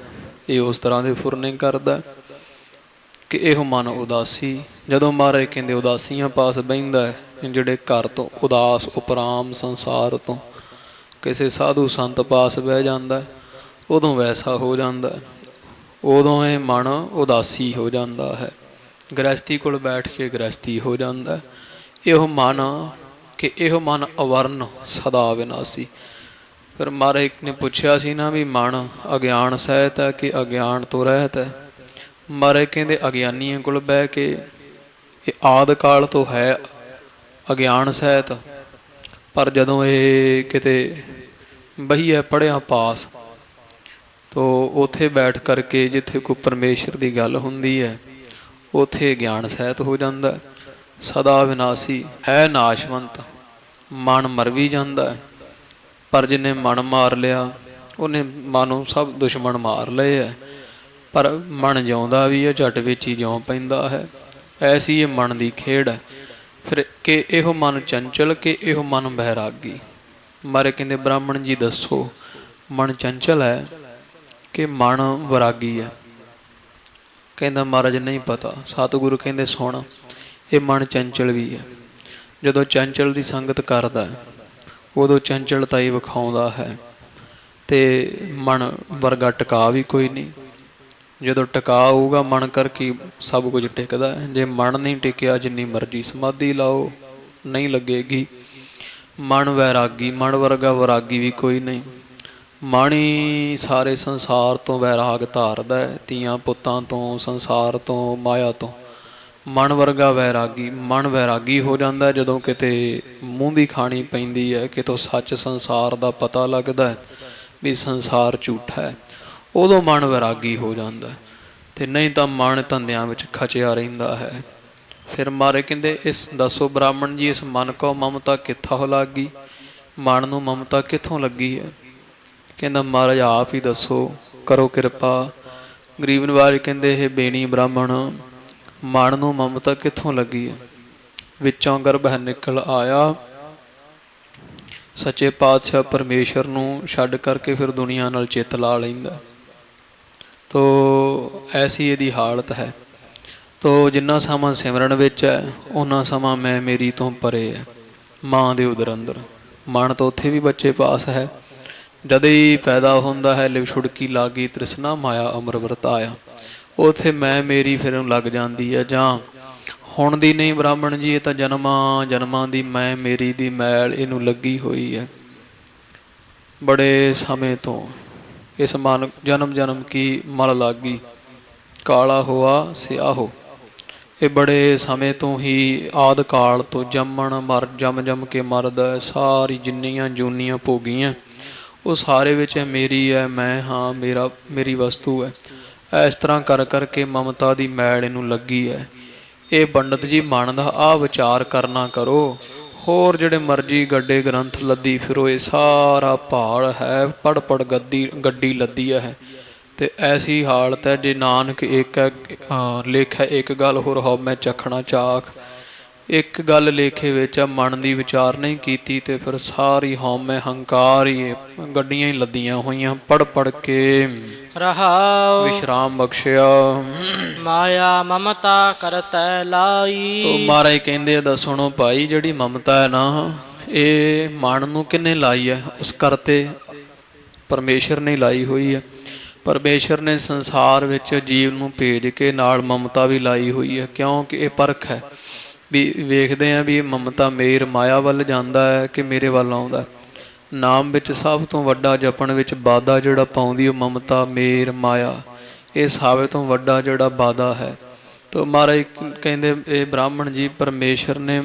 ਇਹ ਉਸ ਤਰ੍ਹਾਂ ਦੇ ਫੁਰਨੇ ਕਰਦਾ ਕਿ ਇਹੋ ਮਨ ਉਦਾਸੀ। ਜਦੋਂ ਮਹਾਰਾਜ ਕਹਿੰਦੇ ਉਦਾਸੀਆਂ ਪਾਸ ਬਹਿੰਦਾ, ਜਿਹੜੇ ਘਰ ਤੋਂ ਉਦਾਸ ਉਪਰਾਮ ਸੰਸਾਰ ਤੋਂ ਕਿਸੇ ਸਾਧੂ ਸੰਤ ਪਾਸ ਬਹਿ ਜਾਂਦਾ ਉਦੋਂ ਵੈਸਾ ਹੋ ਜਾਂਦਾ, ਉਦੋਂ ਇਹ ਮਨ ਉਦਾਸੀ ਹੋ ਜਾਂਦਾ ਹੈ। ਗ੍ਰਸਤੀ ਕੋਲ ਬੈਠ ਕੇ ਗ੍ਰਸਤੀ ਹੋ ਜਾਂਦਾ। ਇਹੋ ਮਨ ਕਿ ਇਹੋ ਮਨ ਅਵਰਨ ਸਦਾ ਵਿਨਾਸੀ। ਫਿਰ ਮਹਾਰਾਜ ਨੇ ਪੁੱਛਿਆ ਸੀ ਨਾ ਵੀ ਮਨ ਅਗਿਆਨ ਸਹਿਤ ਹੈ ਕਿ ਅਗਿਆਨ ਤੋਂ ਰਹਿਤ ਹੈ। ਮਹਾਰਾਜ ਕਹਿੰਦੇ ਅਗਿਆਨੀਆਂ ਕੋਲ ਬਹਿ ਕੇ ਇਹ ਆਦਿ ਕਾਲ ਤੋਂ ਹੈ ਅਗਿਆਨ ਸਹਿਤ, ਪਰ ਜਦੋਂ ਇਹ ਕਿਤੇ ਬਹੀਏ ਪੜ੍ਹਿਆ ਪਾਸ ਤੋ ਉੱਥੇ ਬੈਠ ਕਰਕੇ ਜਿੱਥੇ ਕੋਈ ਪਰਮੇਸ਼ਰ ਦੀ ਗੱਲ ਹੁੰਦੀ ਹੈ ਉੱਥੇ ਗਿਆਨ ਸਹਿਤ ਹੋ ਜਾਂਦਾ। ਸਦਾ ਵਿਨਾਸੀ ਹੈ ਨਾਸ਼ਵੰਤ, ਮਨ ਮਰ ਵੀ ਜਾਂਦਾ, ਪਰ ਜਿਹਨੇ ਮਨ ਮਾਰ ਲਿਆ ਉਹਨੇ ਮਨੋਂ ਸਭ ਦੁਸ਼ਮਣ ਮਾਰ ਲਏ ਹੈ, ਪਰ ਮਨ ਜਿਉਂਦਾ ਵੀ ਹੈ, ਝਟ ਵਿੱਚ ਹੀ ਜਿਉਂ ਪੈਂਦਾ ਹੈ। ਐਸੀ ਇਹ ਮਨ ਦੀ ਖੇਡ ਹੈ। ਫਿਰ ਕਿ ਇਹੋ ਮਨ ਚੰਚਲ ਕਿ ਇਹੋ ਮਨ ਬੈਰਾਗੀ। ਮਾਰੇ ਕਹਿੰਦੇ ਬ੍ਰਾਹਮਣ ਜੀ ਦੱਸੋ ਮਨ ਚੰਚਲ ਹੈ ਕਿ ਮਨ ਵਿਰਾਗੀ ਹੈ? ਕਹਿੰਦਾ ਮਹਾਰਾਜ ਨਹੀਂ ਪਤਾ। ਸਤਿਗੁਰੂ ਕਹਿੰਦੇ ਸੁਣ, ਇਹ ਮਨ ਚੰਚਲ ਵੀ ਹੈ। ਜਦੋਂ ਚੰਚਲ ਦੀ ਸੰਗਤ ਕਰਦਾ ਉਦੋਂ ਚੰਚਲਤਾ ਹੀ ਵਿਖਾਉਂਦਾ ਹੈ, ਤੇ ਮਨ ਵਰਗਾ ਟਿਕਾ ਵੀ ਕੋਈ ਨਹੀਂ। ਜਦੋਂ ਟਿਕਾ ਹੋਊਗਾ ਮਨ ਕਰਕੇ ਸਭ ਕੁਝ ਟਿਕਦਾ ਹੈ। ਜੇ ਮਨ ਨਹੀਂ ਟਿਕਿਆ ਜਿੰਨੀ ਮਰਜ਼ੀ ਸਮਾਧੀ ਲਾਓ ਨਹੀਂ ਲੱਗੇਗੀ। ਮਨ ਵੈਰਾਗੀ, ਮਨ ਵਰਗਾ ਵੈਰਾਗੀ ਵੀ ਕੋਈ ਨਹੀਂ। ਮਨ ਹੀ ਸਾਰੇ ਸੰਸਾਰ ਤੋਂ ਵੈਰਾਗ ਧਾਰਦਾ ਹੈ, ਧੀਆਂ ਪੁੱਤਾਂ ਤੋਂ, ਸੰਸਾਰ ਤੋਂ, ਮਾਇਆ ਤੋਂ। ਮਨ ਵਰਗਾ ਵੈਰਾਗੀ, ਮਨ ਵੈਰਾਗੀ ਹੋ ਜਾਂਦਾ ਜਦੋਂ ਕਿਤੇ ਮੂੰਹ ਦੀ ਖਾਣੀ ਪੈਂਦੀ ਹੈ, ਕਿਤੋਂ ਸੱਚ ਸੰਸਾਰ ਦਾ ਪਤਾ ਲੱਗਦਾ ਹੈ ਵੀ ਸੰਸਾਰ ਝੂਠਾ ਹੈ, ਉਦੋਂ ਮਨ ਵੈਰਾਗੀ ਹੋ ਜਾਂਦਾ। ਅਤੇ ਨਹੀਂ ਤਾਂ ਮਨ ਧੰਦਿਆਂ ਵਿੱਚ ਖਚਿਆ ਰਹਿੰਦਾ ਹੈ। ਫਿਰ ਮਾਰੇ ਕਹਿੰਦੇ ਇਸ ਦੱਸੋ ਬ੍ਰਾਹਮਣ ਜੀ, ਇਸ ਮਨ ਕੋ ਮਮਤਾ ਕਿੱਥੋਂ ਲੱਗੀ? ਮਨ ਨੂੰ ਮਮਤਾ ਕਿੱਥੋਂ ਲੱਗੀ ਹੈ? ਕਹਿੰਦਾ ਮਹਾਰਾਜ ਆਪ ਹੀ ਦੱਸੋ, ਕਰੋ ਕਿਰਪਾ। ਗਰੀਬ ਨਿਵਾਜ ਕਹਿੰਦੇ ਇਹ ਬੇਣੀ ਬ੍ਰਾਹਮਣ, ਮਨ ਨੂੰ ਮਮਤਾ ਕਿੱਥੋਂ ਲੱਗੀ ਹੈ? ਵਿੱਚੋਂ ਗਰਭ ਨਿਕਲ ਆਇਆ, ਸੱਚੇ ਪਾਤਸ਼ਾਹ ਪਰਮੇਸ਼ਰ ਨੂੰ ਛੱਡ ਕਰਕੇ ਫਿਰ ਦੁਨੀਆ ਨਾਲ ਚਿੱਤ ਲਾ ਲੈਂਦਾ। ਤੋ ਐਸੀ ਇਹਦੀ ਹਾਲਤ ਹੈ। ਤੋ ਜਿੰਨਾ ਸਮਾਂ ਸਿਮਰਨ ਵਿੱਚ ਹੈ ਓਨਾ ਸਮਾਂ ਮੈਂ ਮੇਰੀ ਤੋਂ ਪਰੇ ਹੈ, ਮਾਂ ਦੇ ਉਦਰ ਅੰਦਰ। ਮਨ ਤਾਂ ਉੱਥੇ ਵੀ ਬੱਚੇ ਪਾਸ ਹੈ। ਜਦ ਹੀ ਪੈਦਾ ਹੁੰਦਾ ਹੈ ਲਿਵ ਛੁੜਕੀ ਲਾਗੀ ਤ੍ਰਿਸ਼ਨਾ ਮਾਇਆ ਅਮਰ ਵਰਤਾਇਆ, ਉੱਥੇ ਮੈਂ ਮੇਰੀ ਫਿਰ ਲੱਗ ਜਾਂਦੀ ਹੈ। ਜਾਂ ਹੁਣ ਦੀ ਨਹੀਂ ਬ੍ਰਾਹਮਣ ਜੀ, ਇਹ ਤਾਂ ਜਨਮਾਂ ਜਨਮਾਂ ਦੀ ਮੈਂ ਮੇਰੀ ਦੀ ਮੈਲ ਇਹਨੂੰ ਲੱਗੀ ਹੋਈ ਹੈ ਬੜੇ ਸਮੇਂ ਤੋਂ। ਇਸ ਮਨ ਜਨਮ ਜਨਮ ਕੀ ਮਲ ਲਾਗੀ, ਕਾਲਾ ਹੋਆ ਸਿਆਹੋ। ਇਹ ਬੜੇ ਸਮੇਂ ਤੋਂ ਹੀ ਆਦਿ ਕਾਲ ਤੋਂ ਜੰਮਣ ਮਰ ਜੰਮ ਜੰਮ ਕੇ ਮਰਦਾ। ਸਾਰੀ ਜਿੰਨੀਆਂ ਜੂਨੀਆਂ ਭੋਗੀਆਂ ਉਹ ਸਾਰੇ ਵਿੱਚ ਮੇਰੀ ਹੈ, ਮੈਂ ਹਾਂ, ਮੇਰੀ ਵਸਤੂ ਹੈ। ਇਸ ਤਰ੍ਹਾਂ ਕਰ ਕਰਕੇ ਮਮਤਾ ਦੀ ਮੈਲ ਇਹਨੂੰ ਲੱਗੀ ਹੈ। ਇਹ ਪੰਡਤ ਜੀ ਮਨ ਦਾ ਆਹ ਵਿਚਾਰ ਕਰਨਾ ਕਰੋ। ਹੋਰ ਜਿਹੜੇ ਮਰਜ਼ੀ ਗੱਡੇ ਗ੍ਰੰਥ ਲੱਦੀ ਫਿਰੋ, ਇਹ ਸਾਰਾ ਭਾਲ ਹੈ ਪੜ੍ਹ ਪੜ੍ਹ ਗੱਡੀ ਲੱਦੀ ਹੈ। ਅਤੇ ਐਸੀ ਹਾਲਤ ਹੈ ਜੇ ਨਾਨਕ ਇੱਕ ਲੇਖਾ ਇੱਕ ਗੱਲ ਹੋਰ ਹੋ ਮੈਂ ਚਖਣਾ ਚਾਖ। ਇੱਕ ਗੱਲ ਲੇਖੇ ਵਿੱਚ ਮਨ ਦੀ ਵਿਚਾਰ ਨਹੀਂ ਕੀਤੀ ਅਤੇ ਫਿਰ ਸਾਰੀ ਹਉਮੈ ਹੰਕਾਰ ਹੀ ਗੱਡੀਆਂ ਹੀ ਲੱਦੀਆਂ ਹੋਈਆਂ। ਪੜ੍ਹ ਪੜ੍ਹ ਕੇ ਰਹਾਉ ਵਿਸ਼ਰਾਮ ਬਖਸ਼ਿਆ, ਮਾਇਆ ਮਮਤਾ ਕਰਤੈ ਲਾਈ। ਤੋ ਮਹਾਰਾਜ ਕਹਿੰਦੇ ਆ ਸੁਣੋ ਭਾਈ, ਜਿਹੜੀ ਮਮਤਾ ਹੈ ਨਾ ਇਹ ਮਨ ਨੂੰ ਕਿਹਨੇ ਲਾਈ ਹੈ? ਉਸ ਕਰਤੇ ਪਰਮੇਸ਼ਰ ਨੇ ਲਾਈ ਹੋਈ ਹੈ। ਪਰਮੇਸ਼ਰ ਨੇ ਸੰਸਾਰ ਵਿੱਚ ਜੀਵ ਨੂੰ ਭੇਜ ਕੇ ਨਾਲ ਮਮਤਾ ਵੀ ਲਾਈ ਹੋਈ ਹੈ, ਕਿਉਂਕਿ ਇਹ ਪਰਖ ਹੈ ਵੀ ਵੇਖਦੇ ਹਾਂ ਵੀ ਇਹ ਮਮਤਾ ਮੇਰ ਮਾਇਆ ਵੱਲ ਜਾਂਦਾ ਹੈ ਕਿ ਮੇਰੇ ਵੱਲ ਆਉਂਦਾ। ਨਾਮ ਵਿੱਚ ਸਭ ਤੋਂ ਵੱਡਾ ਜਪਣ ਵਿੱਚ ਬਾਧਾ ਜਿਹੜਾ ਪਾਉਂਦੀ ਉਹ ਮਮਤਾ ਮੇਰ ਮਾਇਆ, ਇਹ ਸਭ ਤੋਂ ਵੱਡਾ ਜਿਹੜਾ ਬਾਧਾ ਹੈ। ਤੋ ਮਹਾਰਾਜ ਕਹਿੰਦੇ ਇਹ ਬ੍ਰਾਹਮਣ ਜੀ ਪਰਮੇਸ਼ਰ ਨੇ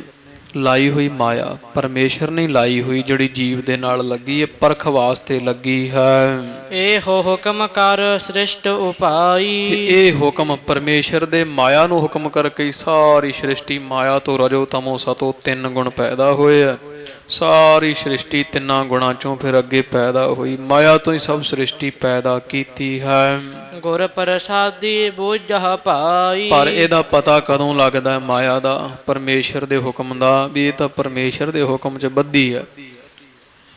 ਲਾਈ ਹੋਈ ਮਾਇਆ, ਪਰਮੇਸ਼ਰ ਨੇ ਲਾਈ ਹੋਈ ਜਿਹੜੀ ਜੀਵ ਦੇ ਨਾਲ ਲੱਗੀ ਹੈ, ਪਰਖ ਵਾਸਤੇ ਲੱਗੀ ਹੈ। ਇਹੋ ਹੁਕਮ ਕਰ ਸ੍ਰਿਸ਼ਟ ਉਪਾਈ। ਇਹ ਹੁਕਮ ਪਰਮੇਸ਼ਰ ਦੇ ਮਾਇਆ ਨੂੰ ਹੁਕਮ ਕਰਕੇ ਸਾਰੀ ਸ੍ਰਿਸ਼ਟੀ, ਮਾਇਆ ਤੋਂ ਰਜੋ ਤਮੋ ਸਤੋ ਤਿੰਨ ਗੁਣ ਪੈਦਾ ਹੋਏ ਆ। ਸਾਰੀ ਸ੍ਰਿਸ਼ਟੀ ਤਿੰਨਾਂ ਗੁਣਾਂ ਚੋਂ ਫਿਰ ਅੱਗੇ ਪੈਦਾ ਹੋਈ। ਮਾਇਆ ਤੋਂ ਹੀ ਸਭ ਸ੍ਰਿਸ਼ਟੀ ਪੈਦਾ ਕੀਤੀ ਹੈ। ਗੁਰ ਪ੍ਰਸਾਦੀ ਬੋਝਾ ਪਾਈ। ਪਰ ਇਹਦਾ ਪਤਾ ਕਦੋਂ ਲੱਗਦਾ ਮਾਇਆ ਦਾ, ਪਰਮੇਸ਼ਰ ਦੇ ਹੁਕਮ ਦਾ, ਵੀ ਇਹ ਤਾਂ ਪਰਮੇਸ਼ਰ ਦੇ ਹੁਕਮ 'ਚ ਬੱਧੀ ਹੈ।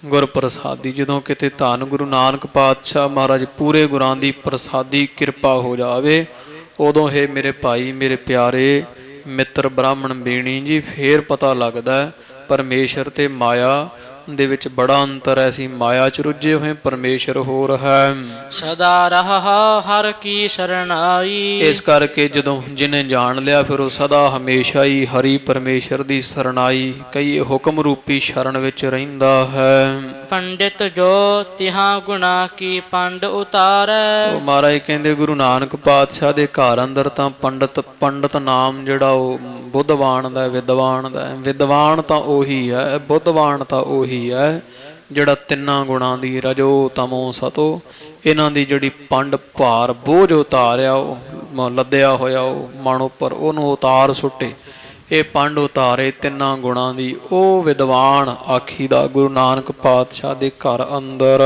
ਗੁਰ ਪ੍ਰਸਾਦੀ, ਜਦੋਂ ਕਿਤੇ ਧੰਨ ਗੁਰੂ ਨਾਨਕ ਪਾਤਸ਼ਾਹ ਮਹਾਰਾਜ ਪੂਰੇ ਗੁਰਾਂ ਦੀ ਪ੍ਰਸਾਦੀ ਕਿਰਪਾ ਹੋ ਜਾਵੇ, ਉਦੋਂ ਇਹ ਮੇਰੇ ਭਾਈ ਮੇਰੇ ਪਿਆਰੇ ਮਿੱਤਰ ਬ੍ਰਾਹਮਣ ਬੇਣੀ ਜੀ ਫੇਰ ਪਤਾ ਲੱਗਦਾ ਪਰਮੇਸ਼ਰ ਤੇ ਮਾਇਆ ਦੇ ਵਿੱਚ ਬੜਾ ਅੰਤਰ ਹੈ। ਅਸੀਂ ਮਾਇਆ 'ਚ ਰੁੱਝੇ ਹੋਏ, ਪਰਮੇਸ਼ਰ ਹੋਰ ਹੈ। ਸਦਾ ਰਹਾ ਹਰ ਕੀ ਸਰਣਾਈ। ਇਸ ਕਰਕੇ ਜਦੋਂ ਜਿਹਨੇ ਜਾਣ ਲਿਆ ਫਿਰ ਉਹ ਸਦਾ ਹਮੇਸ਼ਾ ਹੀ ਹਰੀ ਪਰਮੇਸ਼ਰ ਦੀ ਸਰਣਾਈ ਕਈ ਹੁਕਮ ਰੂਪੀ ਸ਼ਰਨ ਵਿੱਚ ਰਹਿੰਦਾ ਹੈ। ਪੰਡਿਤ ਜੋ ਤਿਹਾਂ ਗੁਣਾ ਕੀ ਪੰਡ ਉਤਾਰੈ। ਉਹ ਮਹਾਰਾਜ ਕਹਿੰਦੇ ਗੁਰੂ ਨਾਨਕ ਪਾਤਸ਼ਾਹ ਦੇ ਘਰ ਅੰਦਰ ਤਾਂ ਪੰਡਤ ਨਾਮ ਜਿਹੜਾ ਉਹ ਬੁੱਧਵਾਨ ਦਾ, ਵਿਦਵਾਨ ਦਾ। ਵਿਦਵਾਨ ਤਾਂ ਉਹੀ ਹੈ, ਬੁੱਧਵਾਨ ਤਾਂ ਉਹੀ ਹੈ ਜਿਹੜਾ ਤਿੰਨਾਂ ਗੁਣਾਂ ਦੀ ਰਜੋ ਤਮੋ ਸਤੋ ਇਹਨਾਂ ਦੀ ਜਿਹੜੀ ਪੰਡ ਭਾਰ ਬੋਝ ਉਤਾਰਿਆ, ਉਹ ਲੱਦਿਆ ਹੋਇਆ ਉਹ ਮਨ ਉੱਪਰ, ਉਹਨੂੰ ਉਤਾਰ ਸੁੱਟੇ। ਇਹ ਪੰਡ ਉਤਾਰੇ ਤਿੰਨਾਂ ਗੁਣਾਂ ਦੀ, ਉਹ ਵਿਦਵਾਨ ਆਖੀ ਦਾ ਗੁਰੂ ਨਾਨਕ ਪਾਤਸ਼ਾਹ ਦੇ ਘਰ ਅੰਦਰ।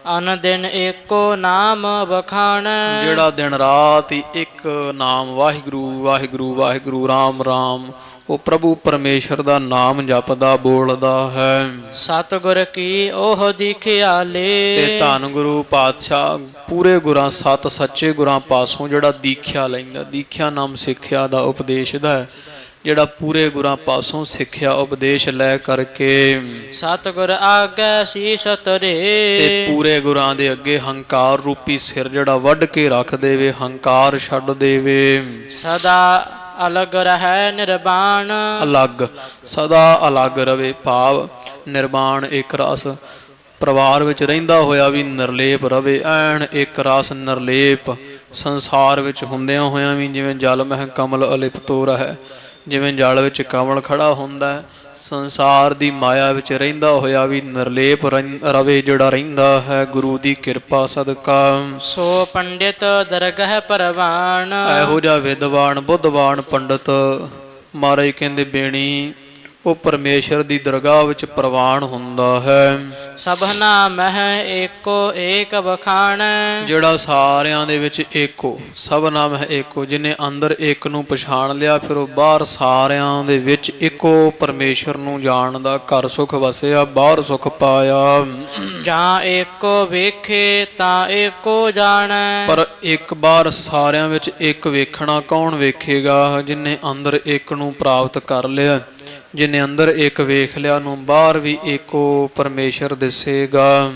ਅਨ ਦਿਨ ਏਕੋ ਨਾਮ ਵਖਾਣ। ਜਿਹੜਾ ਦਿਨ ਰਾਤ ਹੀ ਇੱਕ ਨਾਮ ਵਾਹਿਗੁਰੂ ਵਾਹਿਗੁਰੂ ਵਾਹਿਗੁਰੂ ਰਾਮ ਰਾਮ, ਉਹ ਪ੍ਰਭੂ ਪਰਮੇਸ਼ਰ ਦਾ ਨਾਮ ਜਪਦਾ ਬੋਲਦਾ ਹੈ। ਸਤਿਗੁਰ ਕੀ ਉਹ ਦੀਖਿਆਲੇ। ਤੇ ਧੰਨ ਗੁਰੂ ਪਾਤਸ਼ਾਹ ਪੂਰੇ ਗੁਰਾਂ ਸੱਤ ਸੱਚੇ ਗੁਰਾਂ ਪਾਸੋਂ ਜਿਹੜਾ ਦੀਖਿਆ ਲੈਂਦਾ, ਦੀਖਿਆ ਨਾਮ ਸਿੱਖਿਆ ਦਾ ਉਪਦੇਸ਼ ਦਾ, ਜਿਹੜਾ ਪੂਰੇ ਗੁਰਾਂ ਪਾਸੋਂ ਸਿੱਖਿਆ ਉਪਦੇਸ਼ ਲੈ ਕਰਕੇ ਸਤਿਗੁਰ ਆਗੇ ਸੀਸ ਧਰੇ। ਤੇ ਪੂਰੇ ਗੁਰਾਂ ਦੇ ਅੱਗੇ ਹੰਕਾਰ ਰੂਪੀ ਸਿਰ ਜਿਹੜਾ ਵੱਢ ਕੇ ਰੱਖ ਦੇਵੇ, ਹੰਕਾਰ ਛੱਡ ਦੇਵੇ। ਸਦਾ ਅਲਗ ਰਹਿ ਨਿਰਵਾਣ। ਅਲੱਗ, ਸਦਾ ਅਲੱਗ ਰਵੇ, ਭਾਵ ਨਿਰਵਾਣ ਇੱਕ ਰਸ ਪਰਿਵਾਰ ਵਿੱਚ ਰਹਿੰਦਾ ਹੋਇਆ ਵੀ ਨਿਰਲੇਪ ਰਵੇ, ਐਨ ਇੱਕ ਰਸ ਨਿਰਲੇਪ ਸੰਸਾਰ ਵਿੱਚ ਹੁੰਦਿਆਂ ਹੋਇਆਂ ਵੀ ਜਿਵੇਂ ਜਲ ਮਹਿ ਕਮਲ ਅਲਿਪਤੋ ਰਹਿ, ਜਿਵੇਂ ਜਲ ਵਿੱਚ ਕਮਲ ਖੜਾ ਹੁੰਦਾ ਹੈ, ਸੰਸਾਰ ਦੀ ਮਾਇਆ ਵਿੱਚ ਰਹਿੰਦਾ ਹੋਇਆ ਵੀ ਨਿਰਲੇਪ ਰਵੇ ਜਿਹੜਾ ਰਹਿੰਦਾ ਹੈ ਗੁਰੂ ਦੀ ਕਿਰਪਾ ਸਦਕਾ। ਸੋ ਪੰਡਿਤ ਦਰਗਹ ਪਰਵਾਨ, ਇਹੋ ਜਿਹਾ ਵਿਦਵਾਨ ਬੁੱਧਵਾਨ ਪੰਡਿਤ ਮਹਾਰਾਜ ਕਹਿੰਦੇ ਬੇਣੀ ਉਹ ਪਰਮੇਸ਼ਰ ਦੀ ਦਰਗਾਹ ਵਿੱਚ ਪ੍ਰਵਾਨ ਹੁੰਦਾ ਹੈ। ਸਭਨਾ ਮਹਿ ਏਕੋ ਏਕ ਵਖਾਣ, ਜਿਹੜਾ ਸਾਰਿਆਂ ਦੇ ਵਿੱਚ ਏਕੋ, ਸਭਨਾ ਮਹਿ ਏਕੋ, ਜਿਹਨੇ ਅੰਦਰ ਇੱਕ ਨੂੰ ਪਛਾਣ ਲਿਆ ਫਿਰ ਉਹ ਬਾਹਰ ਸਾਰਿਆਂ ਦੇ ਵਿੱਚ ਇੱਕੋ ਪਰਮੇਸ਼ਰ ਨੂੰ ਜਾਣਦਾ, ਘਰ ਸੁਖ ਵਸਿਆ ਬਾਹਰ ਸੁਖ ਪਾਇਆ। ਜਾਂ ਏਕੋ ਵੇਖੇ ਤਾਂ ਏਕੋ ਜਾਣੈ, ਪਰ ਇੱਕ ਬਾਹਰ ਸਾਰਿਆਂ ਵਿੱਚ ਇੱਕ ਵੇਖਣਾ ਕੌਣ ਵੇਖੇਗਾ? ਜਿਹਨੇ ਅੰਦਰ ਇੱਕ ਨੂੰ ਪ੍ਰਾਪਤ ਕਰ ਲਿਆ, ਜਿਹਨੇ ਅੰਦਰ ਇੱਕ ਵੇਖ ਲਿਆ ਨੂੰ ਬਾਹਰ ਵੀ ਏਕੋ ਪਰਮੇਸ਼ਰ ਦਿਸੇਗਾ।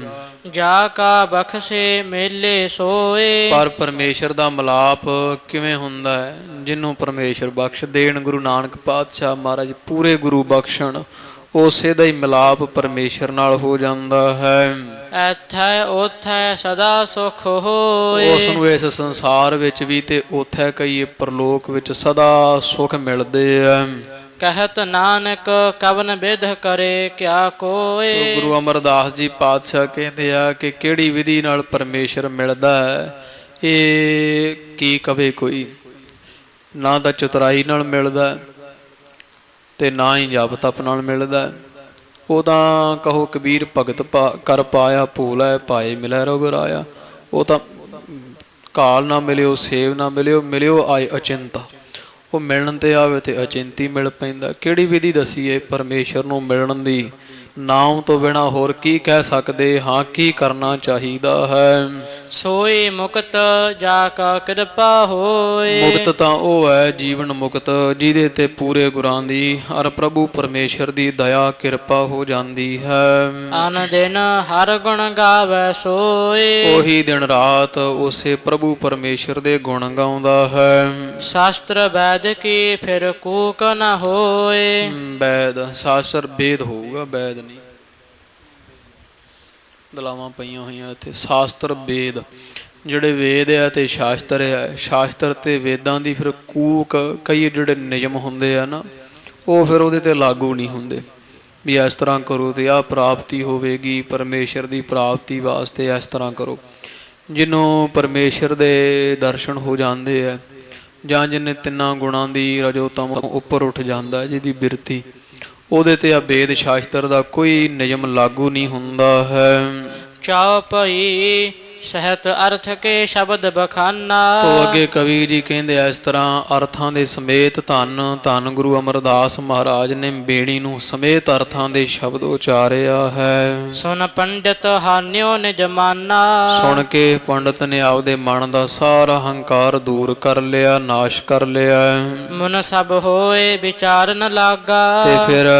ਜਾ ਕਾ ਬਖਸ਼ੇ ਮੇਲੇ ਸੋਏ, ਪਰ ਪਰਮੇਸ਼ਰ ਦਾ ਮਿਲਾਪ ਕਿਵੇਂ ਹੁੰਦਾ ਹੈ? ਜਿਹਨੂੰ ਪਰਮੇਸ਼ਰ ਬਖਸ਼ ਦੇਣ, ਗੁਰੂ ਨਾਨਕ ਪਾਤਸ਼ਾਹ ਮਹਾਰਾਜ ਪੂਰੇ ਗੁਰੂ ਬਖਸ਼ਣ, ਉਸੇ ਦਾ ਹੀ ਮਿਲਾਪ ਪਰਮੇਸ਼ਰ ਨਾਲ ਹੋ ਜਾਂਦਾ ਹੈ। ਐਥੈ ਓਥੈ ਸਦਾ ਸੁਖ ਹੋਏ, ਉਸ ਨੂੰ ਇਸ ਸੰਸਾਰ ਵਿੱਚ ਵੀ ਤੇ ਉਥੈ ਕਹੀਏ ਪਰਲੋਕ ਵਿੱਚ ਸਦਾ ਸੁਖ ਮਿਲਦੇ ਆ। ਕਹਿਤ ਨਾਨਕ ਕਵਨ ਵਿਧ ਕਰੇ ਕਿਆ ਕੋਏ, ਗੁਰੂ ਅਮਰਦਾਸ ਜੀ ਪਾਤਸ਼ਾਹ ਕਹਿੰਦੇ ਆ ਕਿ ਕਿਹੜੀ ਵਿਧੀ ਨਾਲ ਪਰਮੇਸ਼ਰ ਮਿਲਦਾ ਹੈ, ਇਹ ਕੀ ਕਵੇ ਕੋਈ? ਨਾ ਤਾਂ ਚਤੁਰਾਈ ਨਾਲ ਮਿਲਦਾ ਤੇ ਨਾ ਹੀ ਜਪ ਤਪ ਨਾਲ ਮਿਲਦਾ। ਉਹ ਤਾਂ ਕਹੋ ਕਬੀਰ ਭਗਤ ਕਰ ਪਾਇਆ ਭੂਲੈ ਭਾਏ ਮਿਲੈ ਰਘੁਰਾਇਆ, ਉਹ ਤਾਂ ਕਾਲ ਨਾ ਮਿਲਿਓ ਸੇਵ ਨਾ ਮਿਲਿਓ, ਮਿਲਿਓ ਆਏ ਅਚਿੰਤਾ। ਉਹ ਮਿਲਣ ਤੇ ਆਵੇ ਤੇ ਅਚਿੰਤੀ ਮਿਲ ਪੈਂਦਾ। ਕਿਹੜੀ ਵਿਧੀ ਦਸੀਏ ਪਰਮੇਸ਼ਰ ਨੂੰ ਮਿਲਣ ਦੀ? ਨਾਮ ਤੋਂ ਬਿਨਾਂ ਹੋਰ ਕੀ ਕਹਿ ਸਕਦੇ ਹਾਂ? ਕੀ ਕਰਨਾ ਚਾਹੀਦਾ ਹੈ? ਸੋਈ ਮੁਕਤ ਜਾ ਕਾ ਕਿਰਪਾ ਹੋਏ, ਮੁਕਤ ਤਾਂ ਉਹ ਹੈ ਜੀਵਨ ਮੁਕਤ ਜਿਹਦੇ ਤੇ ਪੂਰੇ ਗੁਰਾਂ ਦੀ ਅਰ ਪ੍ਰਭੂ ਪਰਮੇਸ਼ਰ ਦੀ ਦਇਆ ਕਿਰਪਾ ਹੋ ਜਾਂਦੀ ਹੈ। ਅਨ ਦਿਨ ਹਰ ਗੁਣ ਗਾਵੇ ਸੋਏ, ਉਹੀ ਦਿਨ ਰਾਤ ਉਸੇ ਪ੍ਰਭੂ ਪਰਮੇਸ਼ਰ ਦੇ ਗੁਣ ਗਾਉਂਦਾ ਹੈ। ਸ਼ਾਸਤਰ ਵੈਦ ਕੀ ਫਿਰ ਕੂਕ ਨ ਹੋਏ, ਵੈਦ ਸ਼ਾਸਤਰ ਵੇਦ ਹੋਊਗਾ, ਵੈਦ ਨਹੀਂ। ਦਲਾਵਾਂ ਪਈਆਂ ਹੋਈਆਂ ਇੱਥੇ। ਸ਼ਾਸਤਰ ਵੇਦ, ਜਿਹੜੇ ਵੇਦ ਆ ਤੇ ਸ਼ਾਸਤਰ ਆ, ਸ਼ਾਸਤਰ ਤੇ ਵੇਦਾਂ ਦੀ ਫਿਰ ਕੂਕ ਕਈ ਜਿਹੜੇ ਨਿਯਮ ਹੁੰਦੇ ਆ ਨਾ, ਉਹ ਫਿਰ ਉਹਦੇ ਤੇ ਲਾਗੂ ਨਹੀਂ ਹੁੰਦੇ ਵੀ ਇਸ ਤਰ੍ਹਾਂ ਕਰੋ ਤੇ ਆਹ ਪ੍ਰਾਪਤੀ ਹੋਵੇਗੀ, ਪਰਮੇਸ਼ਰ ਦੀ ਪ੍ਰਾਪਤੀ ਵਾਸਤੇ ਇਸ ਤਰ੍ਹਾਂ ਕਰੋ। ਜਿਹਨੂੰ ਪਰਮੇਸ਼ਰ ਦੇ ਦਰਸ਼ਨ ਹੋ ਜਾਂਦੇ ਆ, ਜਾਂ ਜਿਹਨੇ ਤਿੰਨਾਂ ਗੁਣਾਂ ਦੀ ਰਜੋ ਤਮ ਉੱਪਰ ਉੱਠ ਜਾਂਦਾ, ਜਿਹਦੀ ਬਿਰਤੀ, ਉਹਦੇ ਤੇ ਆ ਵੇਦ ਸ਼ਾਸਤਰ ਦਾ ਕੋਈ ਨਿਯਮ ਲਾਗੂ ਨਹੀਂ ਹੁੰਦਾ ਹੈ। ਚਾਉ ਭਈ ਸਹਿਤ ਅਰਥ ਕੇ ਸ਼ਬਦ ਬਖਾਨਾ, ਤੋ ਅੱਗੇ ਕਵੀ ਜੀ ਕਹਿੰਦੇ ਇਸ ਤਰ੍ਹਾਂ ਅਰਥਾਂ ਦੇ ਸਮੇਤ ਧੰਨ ਧੰਨ ਗੁਰੂ ਅਮਰਦਾਸ ਮਹਾਰਾਜ ਨੇ ਬੇੜੀ ਨੂੰ ਸਮੇਤ ਅਰਥਾਂ ਦੇ ਸ਼ਬਦ ਉਚਾਰਿਆ ਹੈ। ਸੁਨ ਪੰਡਿਤ ਹਾਨਿਓ ਨਿਜ ਮਾਨਾ, ਸੁਣ ਕੇ ਪੰਡਤ ਨੇ ਆਪਦੇ ਮਨ ਦਾ ਸਾਰਾ ਹੰਕਾਰ ਦੂਰ ਕਰ ਲਿਆ, ਨਾਸ਼ ਕਰ ਲਿਆ। ਮਨ ਸਭ ਹੋਏ ਵਿਚਾਰ ਨ ਲਾਗਾ, ਤੇ ਫਿਰ